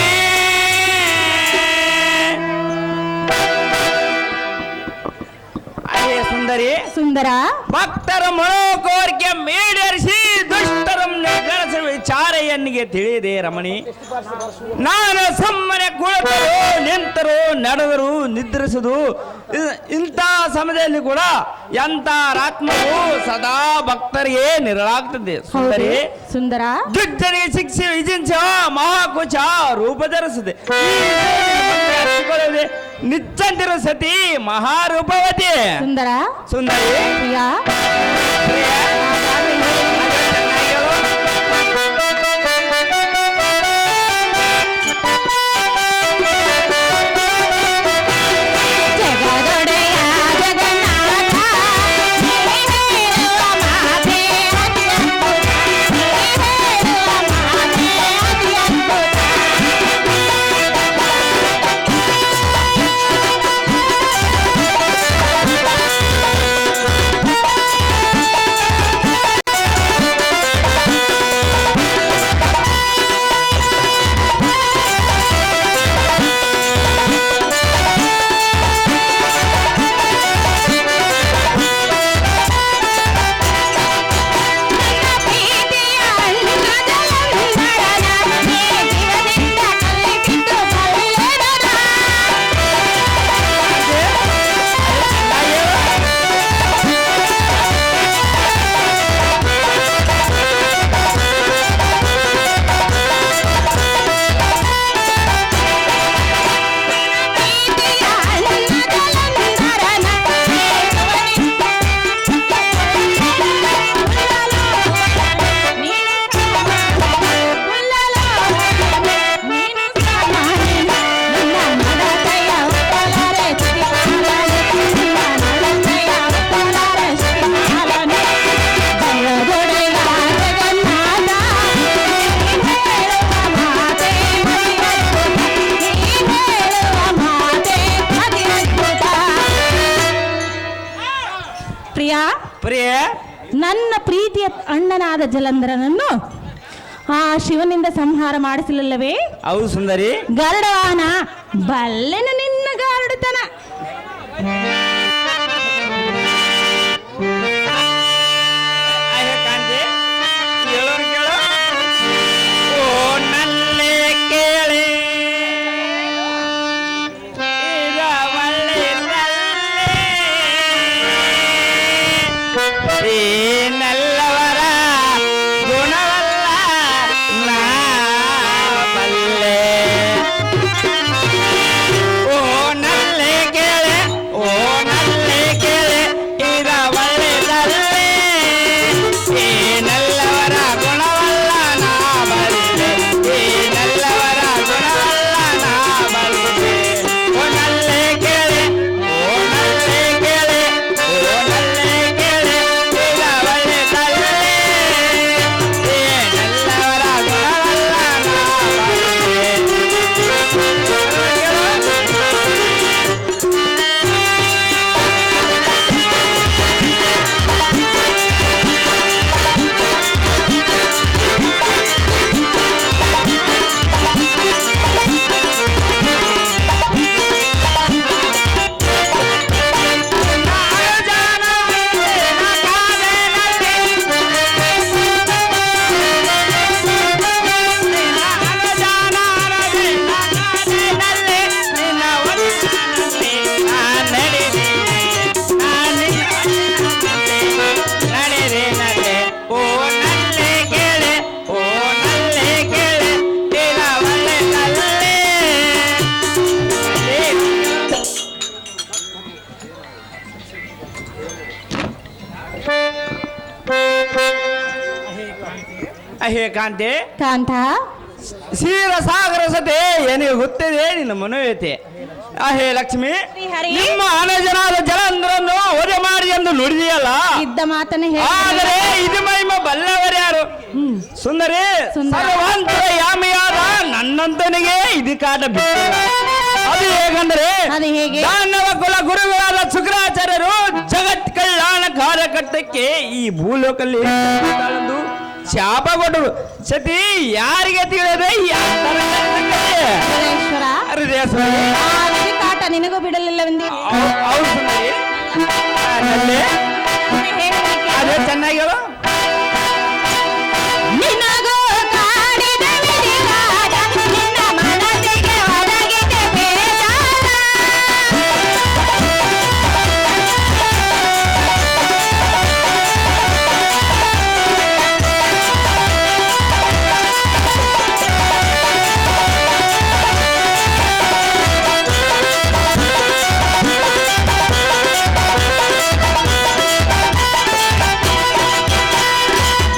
Speaker 5: ಸುಂದರಿ
Speaker 2: ಸುಂದರ
Speaker 5: ಭಕ್ತರ ಮನೋಕೋರಿಕೆ ಮೇಡರಿಸಿ ದುಷ್ಟರಂ ನಿರ್ಗಣಿಸುವ ವಿಚಾರ ಎನ್ನಿಗೆ ತಿಳಿದೆ ರಮಣಿ. ನಾನು ಸುಮ್ಮನೆ ಕುಳಿತರು ನಿಂತರು ನಡೆದರು ನಿದ್ರಿಸುದು ಇಂಥ ಸಮಯದಲ್ಲಿ ಕೂಡ ಎಂಥ ಆತ್ಮವು ಸದಾ ಭಕ್ತರಿಗೆ ನಿರಳಾಗ್ತದೆ. ಸುಂದರಿ
Speaker 2: ಸುಂದರ
Speaker 5: ದುಡ್ಡರಿಗೆ ಶಿಕ್ಷೆ ವಿಧಿಂಚ ಮಹಾಕುಚ ರೂಪ ಧರಿಸಿದೆ. ನಿಚ್ಚಂತಿರು ಸತಿ ಮಹಾರೂಪವತಿ.
Speaker 2: ಸುಂದರ
Speaker 5: ಸುಂದರಿ
Speaker 2: ಪ್ರಿಯಾ
Speaker 5: ಜಗದೊಡೆಯ ಪ್ರಿಯ
Speaker 2: ನನ್ನ ಪ್ರೀತಿಯ ಅಣ್ಣನಾದ ಜಲಂಧರನನ್ನು ಆ ಶಿವನಿಂದ ಸಂಹಾರ ಮಾಡಿಸಲಿಲ್ಲವೇ?
Speaker 5: ಹೌದು ಸುಂದರಿ.
Speaker 2: ಗರುಡವಾಹನ ಬಲ್ಲೆನ ನಿನ್ನ ಗಾರುಡುತನ.
Speaker 5: ಕಾಂತಿ ಕೇಳೋರು ಕೇಳೋ. ಓ ನಲ್ಲೇ ಕೇಳಿ ಈಗ ಒಳ್ಳೆಯದಲ್ಲೇ. ಈ ನಲ್ಲವರ ಗುಣವಲ್ಲ ನಾ ಬಲ್ಲೆ. ಓ ನಲ್ಲೇ ಕೇಳೆ, ಓ ನಲ್ಲೇ ಕೇಳೆ ಈಗ ಒಳ್ಳೆಯದಲ್ಲೇ. ಈ ನಲ್ಲವರ ಗುಣವಲ್ಲ ನಾ ಬಲ್ಲೆ. ಈ ನಲ್ಲವರ ಗುಣವಲ್ಲ ನಾ ಬಲ್ಲೆ. ಓ ನಲ್ಲೇ ಕೇಳೆ, ಓ ನಲ್ಲೇ ಕೇಳೆ, ಓ ನಲ್ಲೇ ಕೇಳೆ ಈಗ ಒಳ್ಳೆಯದಲ್ಲೇ. ಈ ನಲ್ಲವರ ಗುಣವಲ್ಲ ನಾ ಬಲ್ಲೆ. ಅಹೇ ಕಾಂತಿ
Speaker 2: ಕಾಂತ,
Speaker 5: ಕ್ಷೀರ ಸಾಗರ ಸತೆ ಏನಿಗೆ ಗೊತ್ತಿದೆ ನಿನ್ನ ಮನೋವ್ಯತೆ. ಅಹೇ ಲಕ್ಷ್ಮಿ,
Speaker 2: ಶ್ರೀಹರಿ.
Speaker 5: ನಿಮ್ಮ ಅನಜನಾದ ಜಲಂಧರನ್ನು ವಧೆ ಮಾಡಿ ಎಂದು ನುಡಿದಿಯಲ್ಲ,
Speaker 2: ಇದ್ದ ಮಾತನ್ನ
Speaker 5: ಆದರೆ ಇದು ಮಹಿಮ ಬಲ್ಲವರ್ಯಾರು? ಸುಂದರಿ,
Speaker 2: ಸುಂದರ.
Speaker 5: ಸರ್ವಾಂತರ ಯಾಮಿಯಾದ ನನ್ನಂತನಿಗೆ ಇದು ಕಾಟ ಬಿಟ್ಟಿಲ್ಲ. ಅದು ಹೇಗಂದರೆ
Speaker 2: ಅದು ಹೇಗೆ?
Speaker 5: ದಾನವ ಕುಲ ಗುರುಗಳಾದ ಶುಕ್ರಾಚಾರ್ಯರು ಜಗತ್ ಕಲ್ಯಾಣ ಕಾರ್ಯಕರ್ತಕ್ಕೆ ಈ ಭೂಲೋಕಲ್ಲಿ ತಾಳೊಂದು ಶಾಪ ಕೊಟ್ಟರು. ಸತಿ ಯಾರಿಗೆ ತಿಳಿಯದೆ
Speaker 2: ಈಶ್ವರ, ಕಾಟ ನಿನಗೂ ಬಿಡಲಿಲ್ಲವೆಂದು
Speaker 5: ಹೌದು ಸುಂದರಿ. ಅದೇ ಚೆನ್ನಾಗಿ ಹೇಳು.
Speaker 2: ನಿನಗೂ ಕಾಡಿದ ವಿಧಿಗಾದ ನಿನ್ನ ಮನಸ್ಸಿಗೆ ಒದಗಿದೆ ಬೇಜಾರ.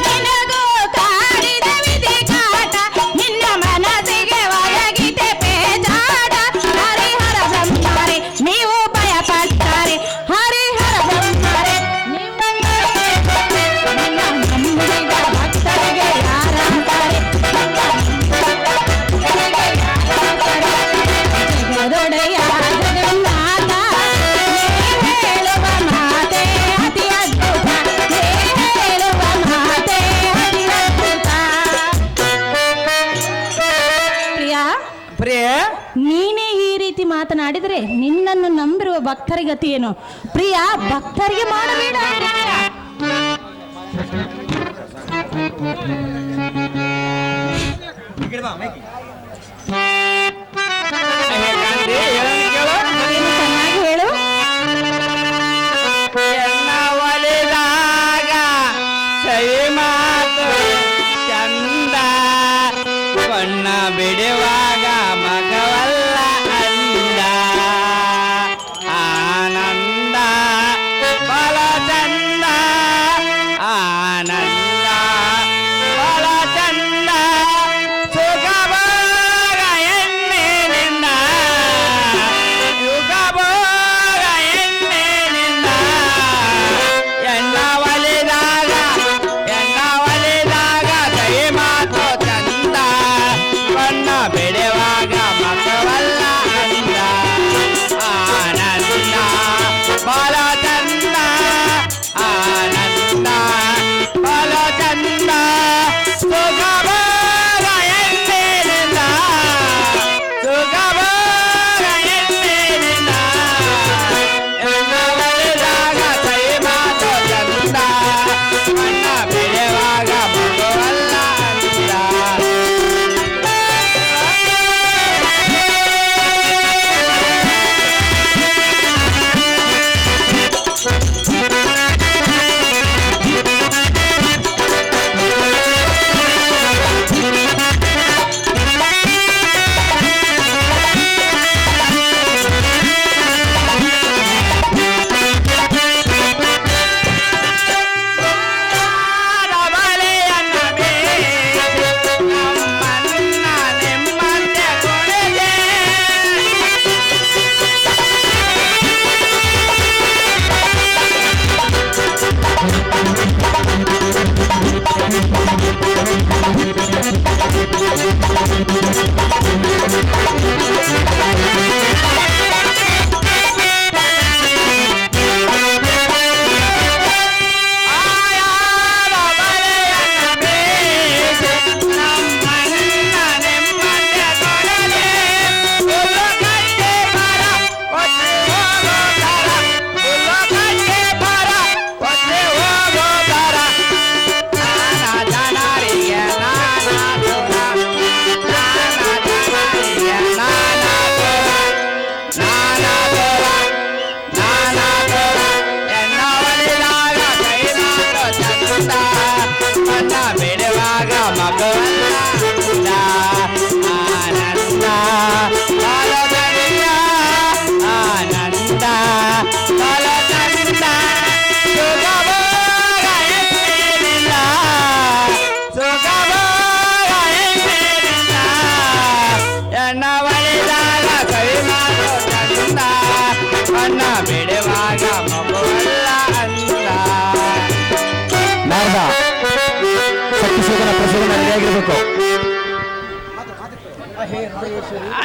Speaker 2: ನಿನಗೂ ಕಾಡಿದ ವಿಧಿಗಾದ ನಿನ್ನ ಮನಸ್ಸಿಗೆ ಒದಗಿದೆ ಬೇಜಾರ. ಹರಿಹರ ಬ್ರಹ್ಮರೇ ನೀವು ಭಯಪಡ್ತಾರೆ, ಹರಿಹರ ಬ್ರಹ್ಮರೇ ನೀವು ನಿನ್ನ ನಂಬಿದ ಭಕ್ತರಿಗೆ ಯಾರಂತಾರೆ, ಜಗದೊಡೆಯ ಜಗನ್ನಾಥ ನೀ ಹೇಳುವ ಮಾತೆ ಅತಿ ಅದ್ಭುತ, ನೀ ಹೇಳುವ ಮಾತೆ ಅತಿ ಅದ್ಭುತ. ಪ್ರಿಯ,
Speaker 5: ಪ್ರಿಯ,
Speaker 2: ನೀನೇ ಈ ರೀತಿ ಮಾತನಾಡಿದರೆ ನಿನ್ನನ್ನು ನಂಬಿರುವ ಭಕ್ತರ ಗತಿ ಏನು? ಪ್ರಿಯ, ಭಕ್ತರಿಗೆ ಮಾಡಬೇಡ.
Speaker 5: ಅಹೇ ಕಾಂತಿ, ಹೇಳೋದು ಕೇಳು.
Speaker 2: ನೀನು ಚೆನ್ನಾಗಿ ಹೇಳು.
Speaker 5: ಎನ್ನ ಒಲಿದಾಗ ಸವಿ ಮಾತು ಚಂದ, ಬಣ್ಣ ಬಿಡುವಾಗ ಮಗವಲ್ಲ ಅಂದ. ಆನಂದ ಬಲ ಚಂದ, ಆನಂದ ಬಲ ಚಂದ, ಸುಖ ಬಲ ಬಿಡುವಾಗ ಮಗುವಲ್ಲ ಅಂದ.
Speaker 3: ನಾರದ ಶಕ್ತಿಶೋಧನ ಪ್ರಸೋದನ ರೆಡಿಯಾಗಿರ್ಬೇಕು.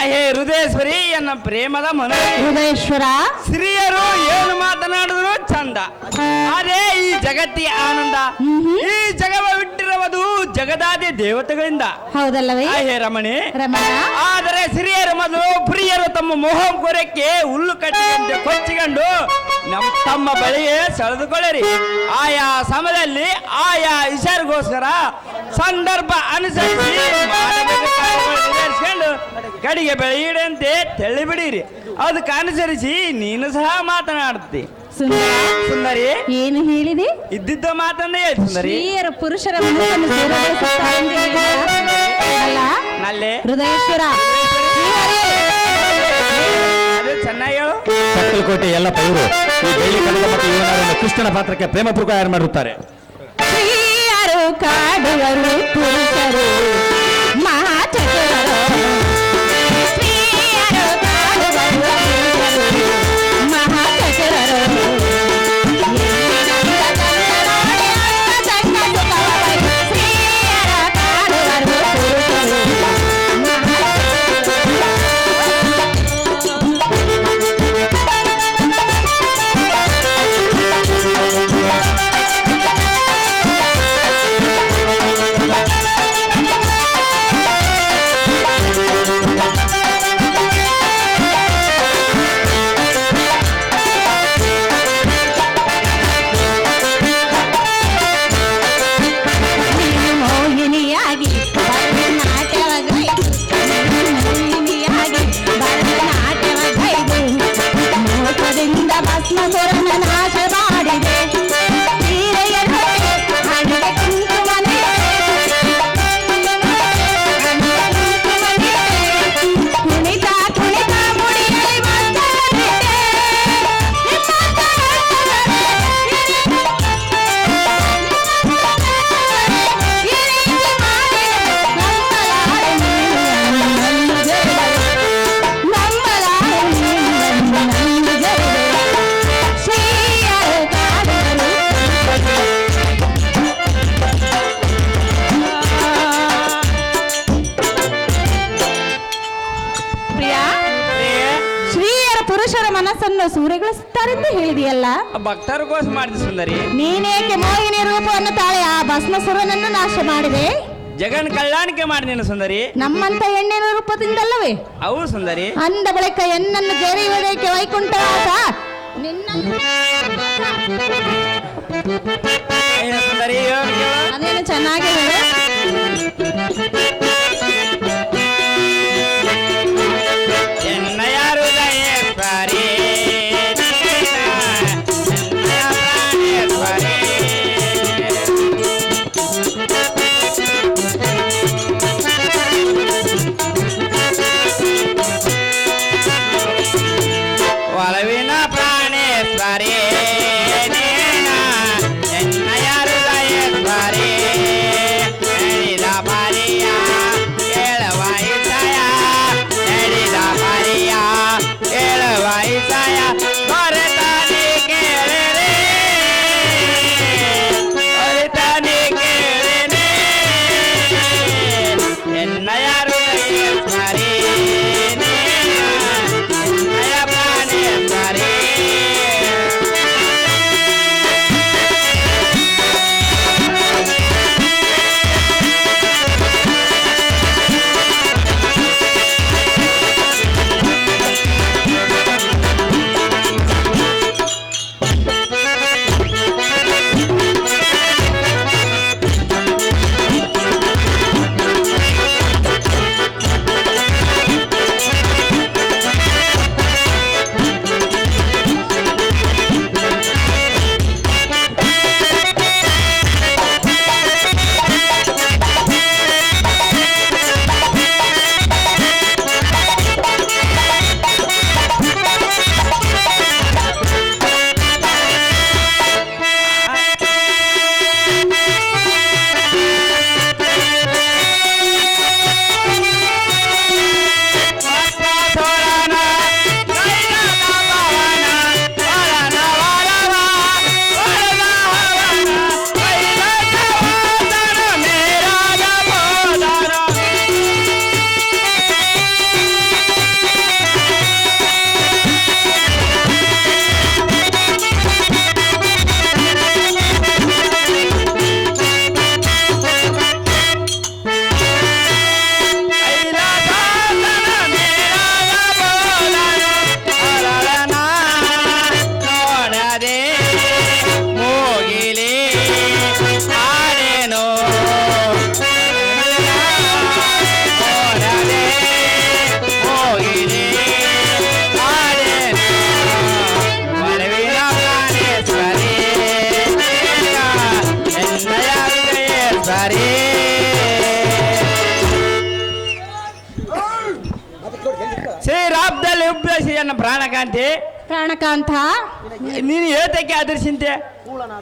Speaker 5: ಹೇ ಹೃದಯೇಶ್ವರಿ ಎನ್ನ ಪ್ರೇಮದ ಮನವಿ.
Speaker 2: ಹೃದಯೇಶ್ವರ,
Speaker 5: ಸ್ತ್ರೀಯರು ಏನು ಮಾತನಾಡಿದ್ರು ಚಂದ, ಅದೇ ಈ ಜಗತ್ತಿಗೆ ಆನಂದ. ಈ ಜಗವ ಬಿಟ್ಟಿರುವುದು ಜಗದಾದಿ ದೇವತೆಗಳಿಂದ.
Speaker 2: ಹೌದಲ್ಲವೇ
Speaker 5: ಹೇ ರಮಣಿ.
Speaker 2: ರಮಣ?
Speaker 5: ಆದರೆ ಸ್ತ್ರೀಯರು ಮೊದಲು ಪ್ರಿಯರು ತಮ್ಮ ಮೋಹಂ ಕೊರಕ್ಕೆ ಹುಲ್ಲು ಕಟ್ಟಿದಂತೆ ಕೊಚ್ಚಿಕೊಂಡು ತಮ್ಮ ಬಳಿಗೆ ಸೆಳೆದುಕೊಳ್ಳಿರಿ. ಆಯಾ ಸಮಯದಲ್ಲಿ ಆಯಾ ವಿಚಾರಗೋಸ್ಕರ ಸಂದರ್ಭ ಅನುಸರಿಸಿ ಮಾಡಬೇಕು ಕಾರ್ಯಗಳು ನಿರ್ವಹಿಸಿಕೊಂಡು ಕಡೆಗೆ ಬೆಳೆಯಿಡಂತೆ ತೆಳ್ಳಿಬಿಡಿರಿ. ಅದಕ್ಕೆ ಅನುಸರಿಸಿ ನೀನು ಸಹ ಮಾತನಾಡುತ್ತಿ. ಸುಂದರಿ,
Speaker 2: ಏನು ಹೇಳಿದೆ?
Speaker 5: ಇದ್ದಿದ್ದ ಮಾತನ್ನೇ ಹೇಳಿ ಸುಂದರಿ.
Speaker 2: ಸ್ತ್ರೀಯರು ಪುರುಷರ ಮನಸ್ಸನ್ನು ಸೇರಗೊಳಿಸುತ್ತಾರೆ ಎಂದು ಹೇಳಿದ ಅಲ್ಲ
Speaker 5: ನಲ್ಲೆ
Speaker 2: ಹೃದಯೇಶ್ವರ?
Speaker 5: ಅದು ಚೆನ್ನಾಗಿ ಹೇಳು.
Speaker 3: ಕತ್ತಲಕೋಟೆ ಎಲ್ಲ ಪೈರು ಈ ಬೆಳ್ಳಿ ಕಡಲ ಮತ್ತು ಇವನವರನ್ನು ಕೃಷ್ಣನ ಪಾತ್ರಕ್ಕೆ ಪ್ರೇಮಪೂರ್ವಕ ತಯಾರು ಮಾಡಿರುತ್ತಾರೆ.
Speaker 2: ಸ್ತ್ರೀಯರು ಕಾಡುವರು ಪುರುಷರು ಮಹಾಚತುರರು. ಸ್ತ್ರೀಯರು ಕಾಡುವರು ಪುರುಷರು ಮಹಾಚತುರರು. ಸ್ತ್ರೀಯರ ಕಾಡುವರು ಪುರುಷರು ಮೋಹಿನಿಯಾಗಿ ಭರತನಾಟ್ಯವಗೈದು, ಮೋಹಿನಿಯಾಗಿ ಭರತನಾಟ್ಯವಗೈದು, ಮೋಸದಿಂದ ಭಸ್ಮಸುರನ ನಾಶ ಮಾಡಿದೆ. ಸೀರೆಯನ್ನು ಹಣೆಗೆ ಕುಂಕುಮನೆ, ಕುಣಿತ ಕುಣಿತ ಮುಡಿಯಲ್ಲಿ ಮದ್ದರವಿದೆ. ಶ್ರೀಯರ ಪುರುಷರ ಮನಸ್ಸನ್ನು ಸೂರೆಗೊಳಿಸುತ್ತಾರೆಂದು ಹೇಳಿದೆಯಲ್ಲ,
Speaker 5: ಭಕ್ತರಿಗೋಸ್ಕರ ಮಾಡಿದ ಸುಂದರಿ.
Speaker 2: ನೀನೇಕೆ ಮೋಹಿನಿ ರೂಪವನ್ನು ತಾಳೆ ಆ ಭಸ್ಮಸುರನನ್ನು ನಾಶ ಮಾಡಿದೆ?
Speaker 5: ಜಗನ್ ಕಲ್ಯಾಣಿಕೆ ಮಾಡಿ ನೀನು ಸುಂದರಿ.
Speaker 2: ನಮ್ಮಂತ ಹೆಣ್ಣಿನ ರೂಪದಿಂದಲ್ಲವೇ?
Speaker 5: ಅವು ಸುಂದರಿ.
Speaker 2: ಅಂದ ಬಳಿಕ ಹೆಣ್ಣನ್ನು ಜರಿಯುವುದಕ್ಕೆ ವೈಕುಂಠವಾಸ ನಿನ್ನನ್ನು
Speaker 5: ಏನು ಸುಂದರಿ ಹೇಳು ಕೇಳು.
Speaker 2: ಅದೇನು ಚೆನ್ನಾಗಿ ಹೇಳು.
Speaker 5: ಎನ್ನಯ ಹೃದಯೇಶ್ವರಿ, ಎನ್ನಯ ಪ್ರಾಣೇಶ್ವರಿ. ಒಲವಿನ ಪ್ರಾಣೇಶ್ವರಿ ನೀನ, ಎನ್ನಯ ಹೃದಯೇಶ್ವರಿ. ಹೇಳಿದ ಮರಿಯ ಹೇಳುವ ಇಸಯ, ಹೇಳಿದ ಮರಿಯ ಹೇಳುವ ಇಸಯ. ಹೊರತಾನಿ ಕೇಳಿರಿ, ಹೊರತಾನಿ ಕೇಳಿರಿ. ಎನ್ನಯ ಹೃದಯೇಶ್ವರಿ ನೀನ, ಎನ್ನಯ ಪ್ರಾಣೇಶ್ವರಿ. ಆಧರಿಸಿದೆ ನನ್ನ ಪ್ರಾಣಕಾಂತಿ.
Speaker 2: ಪ್ರಾಣಕಾಂತ,
Speaker 5: ನೀನು ಏತಕ್ಕೆ ಆಧರಿಸಿಂತೆ?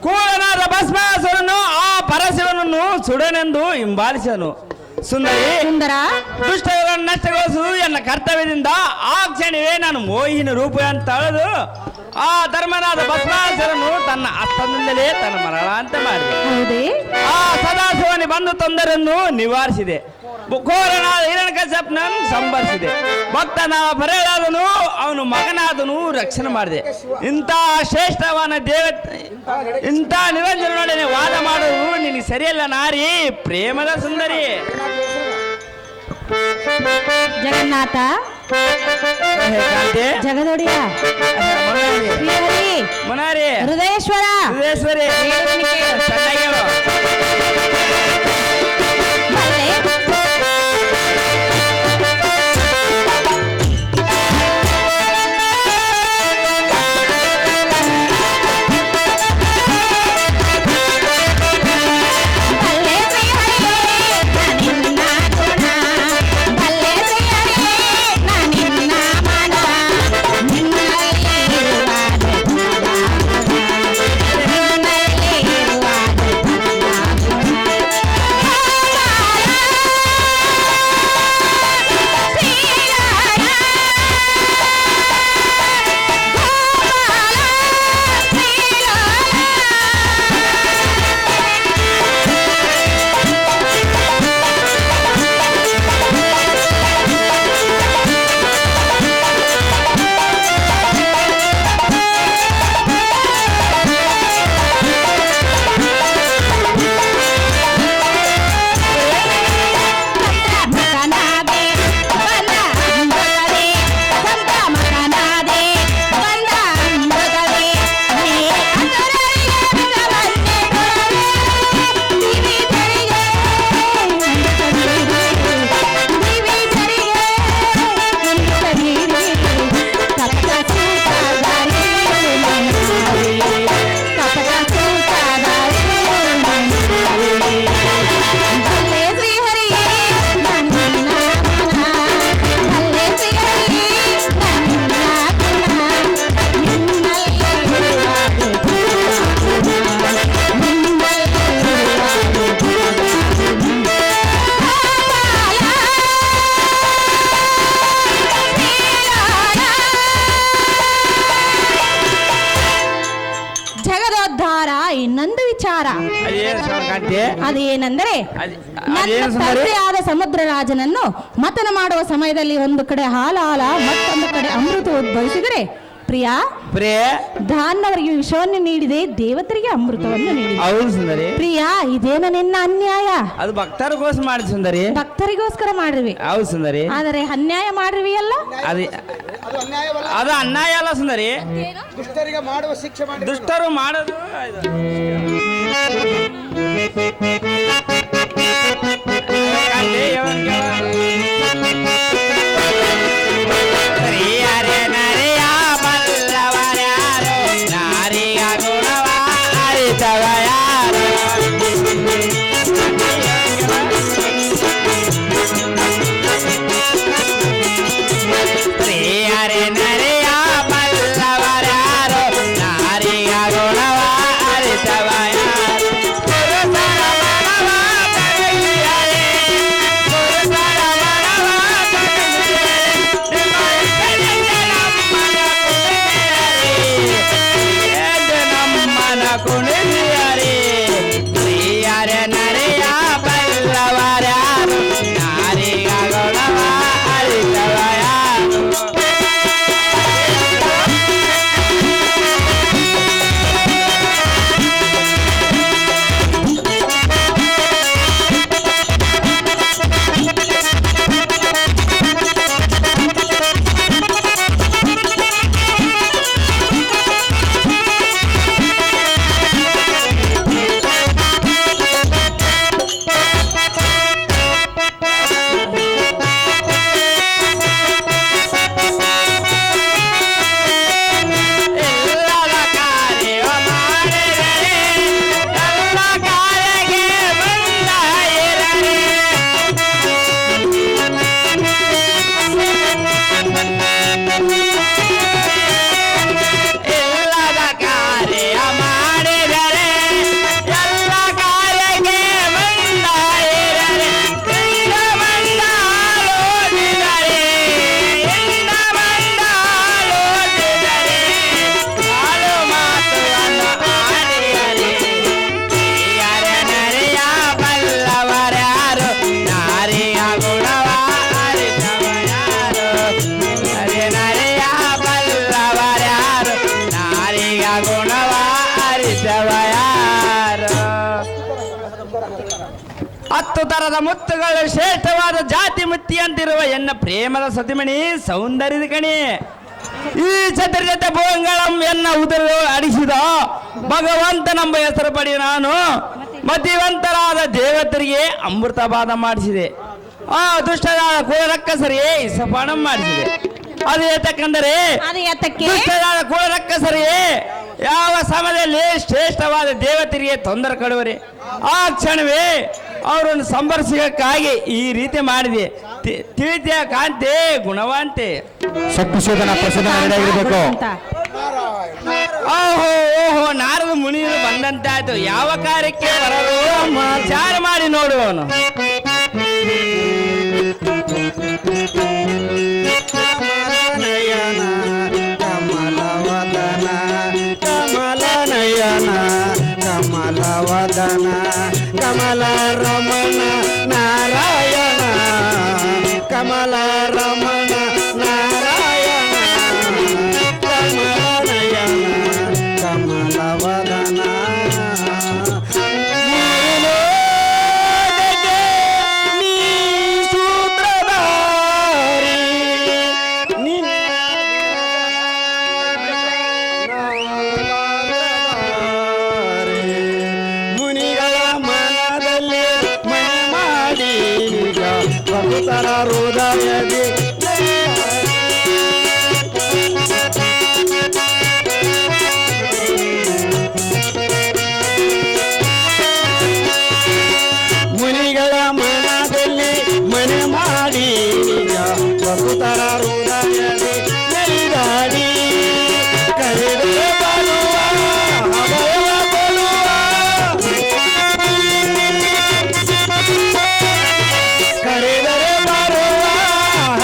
Speaker 5: ಕೂಳನಾದ ಭಸ್ಮಾಸುರನು ಆ ಪರಶಿವನನ್ನು ಸುಡನೆಂದು ಹಿಂಬಾಲಿಸನು. ಸುಂದರಿ,
Speaker 2: ಸುಂದರ,
Speaker 5: ದುಷ್ಟಗಳನ್ನು ನಷ್ಟಗೊಳಿಸುವುದು ಎನ್ನ ಕರ್ತವ್ಯದಿಂದ ಆ ಕ್ಷಣವೇ ನಾನು ಮೋಹಿನ ರೂಪ ಅಂತ ಅಳೆದು ಆ ಧರ್ಮನಾದ ಭಸ್ಮಾಸುರನು ತನ್ನ ಹಸ್ತದಿಂದಲೇ ತನ್ನ ಮರಣಾಂತ ಮಾಡಿದೆ.
Speaker 2: ಹೌದೇ?
Speaker 5: ಆ ಸದಾಶಿವನಿ ಬಂದು ತೊಂದರೆಯನ್ನು ನಿವಾರಿಸಿದೆ. ಘೋರನಾದ ಹಿರಣ್ಯಕಶ್ಯಪನನ್ನು ಸಂಭರಿಸಿದೆ. ಭಕ್ತನಾದ ಬರೆಯಲಾದನು, ಅವನು ಮಗನಾದನು ರಕ್ಷಣೆ ಮಾಡಿದೆ. ಇಂಥ ಶ್ರೇಷ್ಠವಾದ ಇಂಥ ನಿರಂಜನೊಡನೆ ವಾದ ಮಾಡುವುದು ನಿನಗೆ ಸರಿಯಲ್ಲ ನಾರಿ, ಪ್ರೇಮದ ಸುಂದರಿ.
Speaker 2: ಜಗನ್ನಾಥ,
Speaker 5: ಕಾಂತೆ,
Speaker 2: ಜಗದೊಡೆಯ, ಶ್ರೀಹರಿ,
Speaker 5: ಮುನಾರಿ,
Speaker 2: ಹೃದಯೇಶ್ವರ,
Speaker 5: ಹೃದಯೇಶ್ವರಿ, ಚೆನ್ನಾಗಿ ಹೇಳು.
Speaker 2: ಬಲ್ಲೆ. ಬಲ್ಲೆ ಶ್ರೀಹರಿಯೇ, ನಾನಿನ್ನ ಗುಣ. ಬಲ್ಲೆ ಶ್ರೀಹರಿಯೇ, ನಾನಿನ್ನ ಮನ. ನಿನ್ನಲ್ಲಿ ಇರುವಾದ ಗುಣ. ನಿನ್ನಲ್ಲಿ ಇರುವಾದ ಜಗದೋದ್ಧಾರ ಇನ್ನೊಂದು ವಿಚಾರ.
Speaker 5: ಅದೇನು ಕಾಂತೆ?
Speaker 2: ಅದೇನೆಂದರೆ, ನನ್ನ
Speaker 5: ಅದೇನು ಸುಂದರಿ?
Speaker 2: ತಂದೆಯಾದ ಸಮುದ್ರ ರಾಜನನ್ನು ಮತನ ಮಾಡುವ ಸಮಯದಲ್ಲಿ ಒಂದು ಕಡೆ ಹಾಲಾಲ ಮತ್ತೊಂದು ಕಡೆ ಅಮೃತ ಉದ್ಭವಿಸಿದರೆ, ಪ್ರಿಯ
Speaker 5: ಪ್ರಿಯ,
Speaker 2: ದಾನವರಿಗೆ ವಿಷವನ್ನು ನೀಡಿದೆ, ದೇವತರಿಗೆ ಅಮೃತವನ್ನು ನೀಡಿದೆ.
Speaker 5: ಹೌದು ಸುಂದರಿ.
Speaker 2: ಪ್ರಿಯ, ಇದೇನ ನಿನ್ನ ಅನ್ಯಾಯ.
Speaker 5: ಅದು ಭಕ್ತರಿಗೋಸ್ಕರ ಮಾಡಿದ ಸುಂದರಿ.
Speaker 2: ಭಕ್ತರಿಗೋಸ್ಕರ ಮಾಡಿರುವೆ,
Speaker 5: ಹೌದು ಸುಂದರಿ.
Speaker 2: ಆದರೆ ಅನ್ಯಾಯ ಮಾಡಿರುವೆಯಲ್ಲ.
Speaker 5: ಅದು ಅದು ಅನ್ಯಾಯ ಅಲ್ಲ ಸುಂದರಿ.
Speaker 6: ದುಷ್ಟರಿಗೆ ಮಾಡುವ ಶಿಕ್ಷೆ ಮಾಡಿ
Speaker 5: ದುಷ್ಟರು ಮಾಡೋದು ಇದು. ಕಾಂತೆ, ಯಾವಾಗ ಕೇಳ? ಹರಿಯರೆ ನರಿಯ ಬಲ್ಲವರ್ಯಾರು, ನಾರಿಯ ಗುಣವ ಅರಿತವ ಯಾರು? ಪ್ರಿಯರೆ ನರಿಯ ಬಲ್ಲವರ್ಯಾರು, ನಾರಿಯ ಗುಣವ ಅರಿತವ ಯಾರು? ಪುರುಷರ 10 ತರದ ಮುತ್ತುಗಳು ಶ್ರೇಷ್ಠವಾದ ಜಾತಿ ಮುತ್ತಿಯಂತಿರುವ ಎನ್ನ ಪ್ರೇಮದ ಸತಿಮಣಿ ಸೌಂದರ್ಯದ ಕಣಿ. ಈ ಚತುರ್ಜತೆ ಭೋಂಗಳಂ ಎನ್ನ ಉದರ ಅಡಿಸಿದ ಭಗವಂತನೆಂಬ ಹೆಸರು ಪಡಿ ನಾನು ಮತಿವಂತರಾದ ದೇವತರಿಗೆ ಅಮೃತಪಾದ ಮಾಡಿಸಿದೆ. ಆ ದುಷ್ಟರಾದ ಕುಲರಕ್ಕಸರಿಗೆ ಇಸಪಾನ ಮಾಡಿಸಿದೆ. ಅದು ಏತಕ್ಕೆಂದರೆ
Speaker 2: ಅದು ಯಾತಕ್ಕೆ?
Speaker 5: ದುಷ್ಟರಾದ ಕುಲರಕ್ಕಸರಿಗೆ ಯಾವ ಸಮಯದಲ್ಲಿ ಶ್ರೇಷ್ಠವಾದ ದೇವತರಿಗೆ ತೊಂದರೆ ಕೊಡುವರೆ ಆ ಕ್ಷಣವೇ ಅವರನ್ನು ಸಂಬರ್ಸಕ್ಕಾಗಿ ಈ ರೀತಿ ಮಾಡಿದೆ. ತಿಳಿತೆಯ ಕಾಂತೆ ಗುಣವಂತೆ.
Speaker 3: ಶಕ್ತಿ ಶೋಧನ ಪ್ರಶೋಧನ ರೆಡಿಯಾಗಿರ್ಬೇಕು.
Speaker 2: ಅಂತ.
Speaker 5: ಓಹೋ ಓಹೋ ನಾರದ ಮುನಿಯರು ಬಂದಂತಾಯ್ತು. ಯಾವ ಕಾರ್ಯಕ್ಕೆ ಬರಲು ವಿಚಾರ ಮಾಡಿ ನೋಡುವನು.
Speaker 6: ನಯನ ಕಮಲವದನ ಕಮಲ ನಯನ ಕಮಲವದನ ಕಮಲ ರಮಣ ನಾರಾಯಣ ಕಮಲ ರಮಣ ನಾರಾಯಣ ಕಮಲ ನಯನ ಕಮಲವದನ ಮುನಿಗಳ ಮನದಲ್ಲಿ ಮನೆ ಮಾಡಿ ಭಕ್ತರ ಹೃದಯದಿ ಮುನಿಗಳ ಮನದಲ್ಲಿ ಮನೆ ಮಾಡಿ ಭಕ್ತರ ಹೃದಯದಿ ನಲಿದಾಡಿ ಕರೆದರೆ ಬರುವ ಅಭಯ ಕೊಡುವ ಕರೆದರೆ ಬರುವ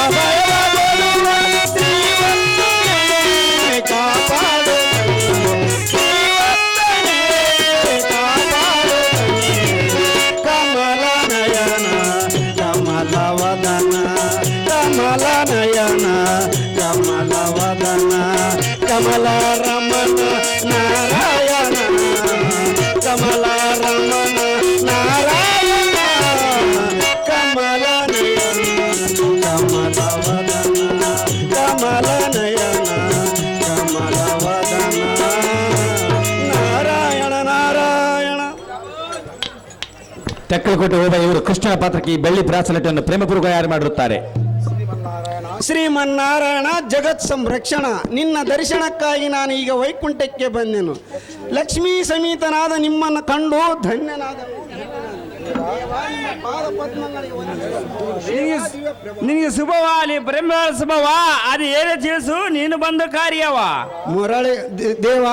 Speaker 6: ಅಭಯ ಕೊಡುವ ಶ್ರೀವಂತನೇ ಕಾಪಾಡು ಶ್ರೀವಂತನೇ ಕಾಪಾಡು ಕಮಲ ನಯನ ಕಮಲವದನ ಕಮಲ ನಯನ ಕಮಲವದನ ಕಮಲ ರಮಣ ನಾರಾಯಣ ಕಮಲ ರಮಣ ನಾರಾಯಣ ಕಮಲ ನಯನ ಕಮಲವದನ ಕಮಲ ನಯನ ಕಮಲವದನ ನಾರಾಯಣ ನಾರಾಯಣ.
Speaker 3: ತೆಕ್ಕಲಕೋಟೆ ಹೋದ ಇವರು ಕೃಷ್ಣನ ಪಾತ್ರಕ್ಕೆ ಈ ಬೆಳ್ಳಿ ಬ್ರಾಸಲೆಟ್ ಪ್ರೇಮಪೂರ್ವಕ ಯಾರು ಮಾಡಿರುತ್ತಾರೆ.
Speaker 6: ಶ್ರೀಮನ್ನಾರಾಯಣ ಜಗತ್ ಸಂರಕ್ಷಣ, ನಿನ್ನ ದರ್ಶನಕ್ಕಾಗಿ ನಾನು ಈಗ ವೈಕುಂಠಕ್ಕೆ ಬಂದೆನು. ಲಕ್ಷ್ಮೀ ಸಮೇತನಾದ ನಿಮ್ಮನ್ನು ಕಂಡು ಧನ್ಯನಾದ.
Speaker 5: ನಿನಗೆ ಶುಭವಾಲಿ ಬ್ರಹ್ಮ ಶುಭವ. ಅದು ಏನೇ ತಿಳಿಸು ನೀನು ಬಂದ ಕಾರ್ಯವ.
Speaker 6: ಮುರಳಿ ದೇವ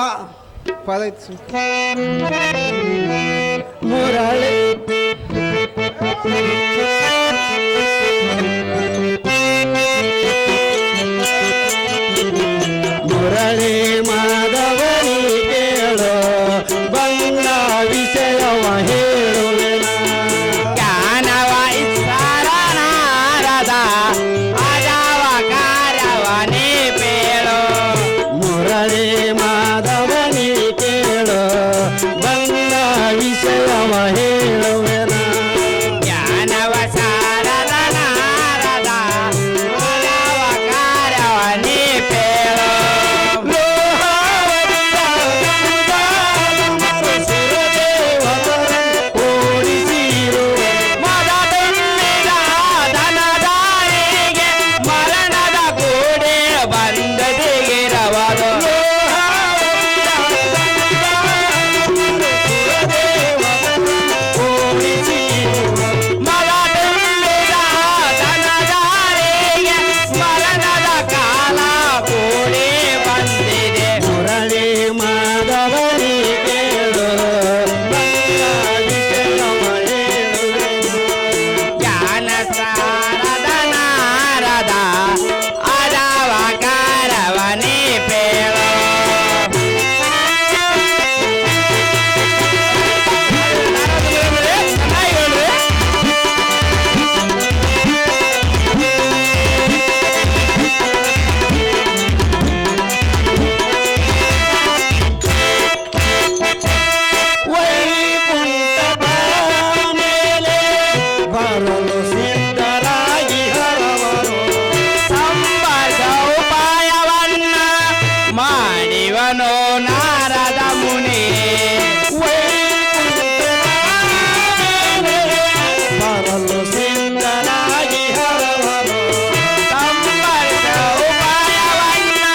Speaker 6: ಪದ ಮುರಳಿ ಮುರಳಿ ಮಾಧವನಿ ಕೇಳೋ ಬಂದ ವಿಷಯವ ಹೇಳುವೆನ
Speaker 5: ಜ್ಞಾನವ ಇಚ್ಛಾರ ನಾರದ ಅಜಾವ ಕಾರ್ಯವ ನೀ ಬೇಳು.
Speaker 6: ಮುರಳಿ ಮಾಧವನಿ ಕೇಳೋ ಬಂದ ವಿಷಯವ ಹೇಳುವೆನ
Speaker 5: ಜ್ಞಾನವ ಮುನಿ
Speaker 6: ಬರಲು ಸಿದ್ಧನಾಗಿ ಹರವರು
Speaker 5: ಸಂಬಳಿಸ ಉಪಾಯವನ್ನ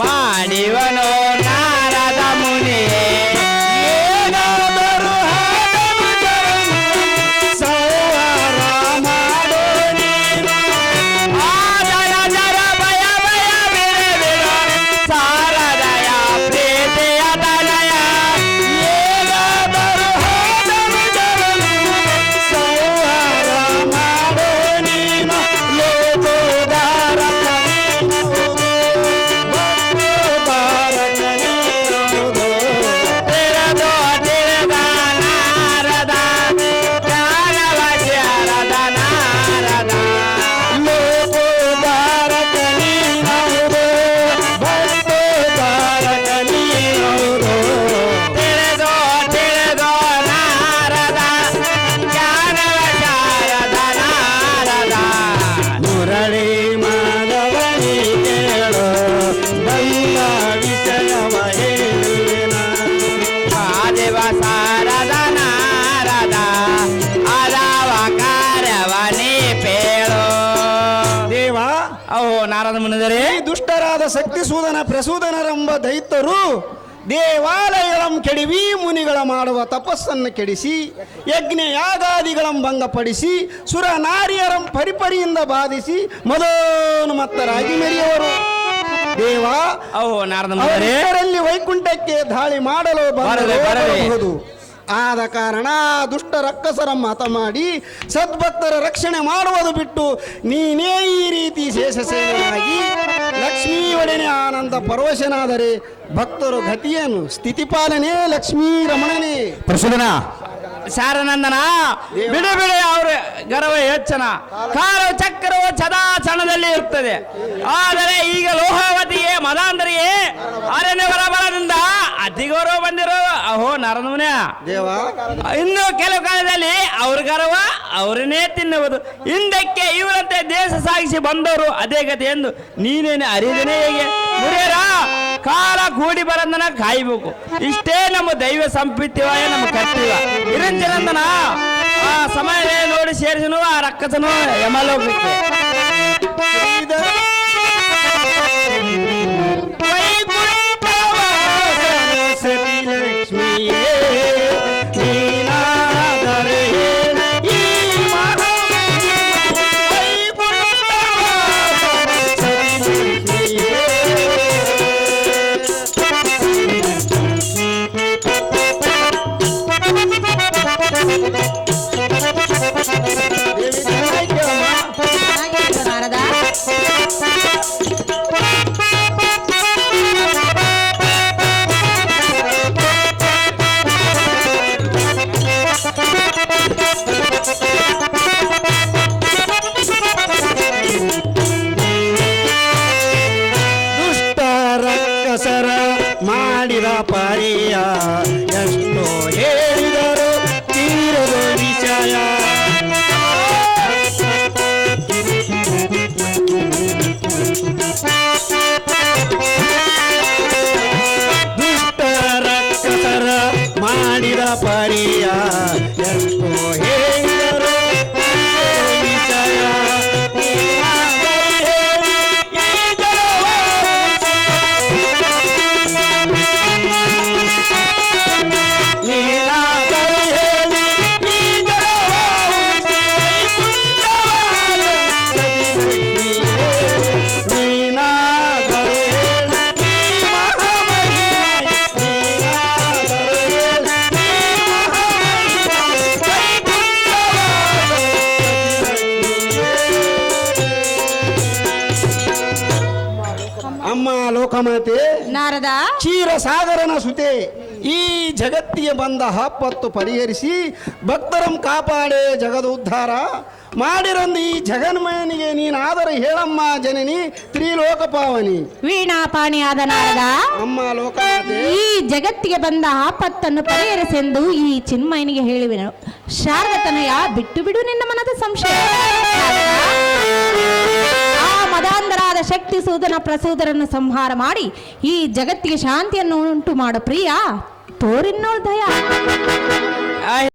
Speaker 5: ಮಾಡಿವನು ನಾರದ ಮುನಿ
Speaker 6: ಏನಾದರೂ ಸಂಹಾರ ಮಾಡೋ ನೀನು
Speaker 5: ಆದರ ಜರ ಭಯ ಭಯ ಬಿರೆ ಬಿಡ ಸಾರದಯ ಪ್ರೀತಿಯ ತನಯ
Speaker 6: ಏನಾದರೂ ಸಂಹಾರ ಮಾಡೋ ನೀನು ಲೋಕೋದಾರ
Speaker 5: ತಿಳಿದು ತಿಳಿದ ನಾರದ ಜ್ಞಾನವ ಶಾರದ ನಾರದ ತಿಳಿದು ತಿಳಿದು ನಾರದ ಜ್ಞಾನವ ಶಾರದ ನಾರದ
Speaker 6: ಮುರಳಿ ಮಾಧವನಿ ಕೇಳೋ ಬಂದ ವಿಷಯವ ಹೇಳುವೆನ
Speaker 5: ಆದಿವ ಸಾರದ ನಾರದ ಅದಾವ ಕಾರ್ಯವನೇ ಪೇಳು
Speaker 6: ದೇವ
Speaker 5: ಓಹೋ ನಾರದ ಮುನಿದರೆ
Speaker 6: ಈ ದುಷ್ಟರಾದ ಶಕ್ತಿಸೂದನ ಪ್ರಸೂದನರೆಂಬ ದೈತ್ಯರು ದೇವಾಲಯಗಳಂ ಕೆಡವಿ ಮುನಿಗಳ ಮಾಡುವ ತಪಸ್ಸನ್ನು ಕೆಡಿಸಿ ಯಜ್ಞ ಯಾಗಾದಿಗಳಂ ಭಂಗಪಡಿಸಿ ಸುರ ನಾರಿಯರಂ ಪರಿಪರಿಯಿಂದ ಬಾಧಿಸಿ ಮದೋನ್ಮತ್ತರಾಗಿ ಮೆರೆಯುವರು ದೇವ
Speaker 5: ಓಹೋ ನಾರದ ಮುನಿದರೆ
Speaker 6: ಅವರಿಬ್ಬರಲ್ಲಿ ವೈಕುಂಠಕ್ಕೆ ದಾಳಿ ಮಾಡಲು
Speaker 5: ಬರಲಿ.
Speaker 6: ಬರಬಹುದು ಆದ ಕಾರಣ ದುಷ್ಟ ರಕ್ಕಸರ ಮಾತ ಮಾಡಿ ಸದ್ಭಕ್ತರ ರಕ್ಷಣೆ ಮಾಡುವುದು ಬಿಟ್ಟು ನೀನೇ ಈ ರೀತಿ ಶೇಷಸೇನಾಗಿ ಲಕ್ಷ್ಮೀ ಒಡನೆ ಆನಂದ ಪರವಶನಾದರೆ ಭಕ್ತರು ಗತಿಯೇನು ಸ್ಥಿತಿಪಾಲನೆ ಲಕ್ಷ್ಮೀ ರಮಣನೇ
Speaker 3: ಪ್ರಸೂದನ
Speaker 5: ಶಾರನಂದನ ಬಿಡು ಬಿಡು ಅವ್ರ ಗರ್ವ ಹೆಚ್ಚನ ಕಾಲು ಚಕ್ರವು ಸದಾ ಕ್ಷಣದಲ್ಲಿ ಇರ್ತದೆ ಆದರೆ ಈಗ ಲೋಹಾವತಿಗೆ ಮದಾಂಧರಿಗೆ ಅರಣ್ಯವರ ಬಲದಿಂದ ಅತಿ ಗೌರವ ಬಂದಿರೋ ಅಹೋ ನರದಮುನ
Speaker 6: ದೇವ
Speaker 5: ಇನ್ನು ಕೆಲವು ಕಾಲದಲ್ಲಿ ಅವ್ರ ಗರ್ವ ಅವರನ್ನೇ ತಿನ್ನುವುದು ಹಿಂದಕ್ಕೆ ಇವರಂತೆ ದೇಶ ಸಾಗಿಸಿ ಬಂದವರು ಅದೇ ಗತಿ ಎಂದು ನೀನೇನು ಅರಿದೇನೆ ಹೇಗೆ ಮುರಿಯರ ಕಾಲ ಕೂಡಿ ಬರಂದನ ಕಾಯ್ಬೇಕು ಇಷ್ಟೇ ನಮ್ಮ ದೈವ ಸಂಪಿತ್ಯವಾಯ ನಮ್ಮ ಕರ್ತವ್ಯ ನಿರಂಜನಂದನ ಆ ಸಮಯ ನೋಡಿ ಸೇರಿಸನು ಆ ರಕ್ಕಸನು ಯಮಲೋಕಕ್ಕೆ
Speaker 6: ಲಕ್ಷ್ಮಿಯೇ ನೀನಾದರೆ ಈ
Speaker 2: ಚೆನ್ನಾಗಿತ್ತು ನಾರದ
Speaker 6: ದುಷ್ಟ ರಕ್ಕಸರ ಮಾಡಿದ ಪಾರಿಯ ಎಷ್ಟೋ ಹೇಳಿದರು ತೀರದ ವಿಷಯ ದುಷ್ಟ ರಕ್ಕಸರ ಮಾಡಿದ ಪಾರಿಯ ಎಷ್ಟೋ ಹೇಳಿದರು ತೀರದ ವಿಷಯ ಅಮ್ಮ ಲೋಕಮಾತೆ
Speaker 2: ನಾರದ
Speaker 6: ಕ್ಷೀರಸಾಗರನ ಸುತೆ ಈ ಜಗತ್ತಿಗೆ ಬಂದ ಆಪತ್ತು ಪರಿಹರಿಸಿ ಭಕ್ತರಂ ಕಾಪಾಡೆ ಜಗದ ಉದ್ಧಾರ ಮಾಡಿರಂದು ಈ ಜಗನ್ಮಯನಿಗೆ ನೀನಾದರೆ ಹೇಳಮ್ಮ ಜನನಿ ತ್ರಿಲೋಕ ಪಾವನಿ
Speaker 2: ವೀಣಾಪಾಣಿಯಾದ ನಾರದ
Speaker 6: ಅಮ್ಮ ಲೋಕಮಾತೆ
Speaker 2: ಈ ಜಗತ್ತಿಗೆ ಬಂದ ಆಪತ್ತನ್ನು ಪರಿಹರಿಸೆಂದು ಈ ಚಿನ್ಮಯನಿಗೆ ಹೇಳಿವೆನು ಶಾರದತನಯ ಬಿಟ್ಟು ಬಿಡು ನಿನ್ನ ಮನದ ಸಂಶಯ ಆ ಮದಾಂಧರಾದ ಶಕ್ತಿ ಸೂದನ ಪ್ರಸೂದರನ್ನು ಸಂಹಾರ ಮಾಡಿ ಈ ಜಗತ್ತಿಗೆ ಶಾಂತಿಯನ್ನು ಉಂಟು ಮಾಡು ಪ್ರಿಯ ತೋರಿನ್ನೋಳ್ ದಯ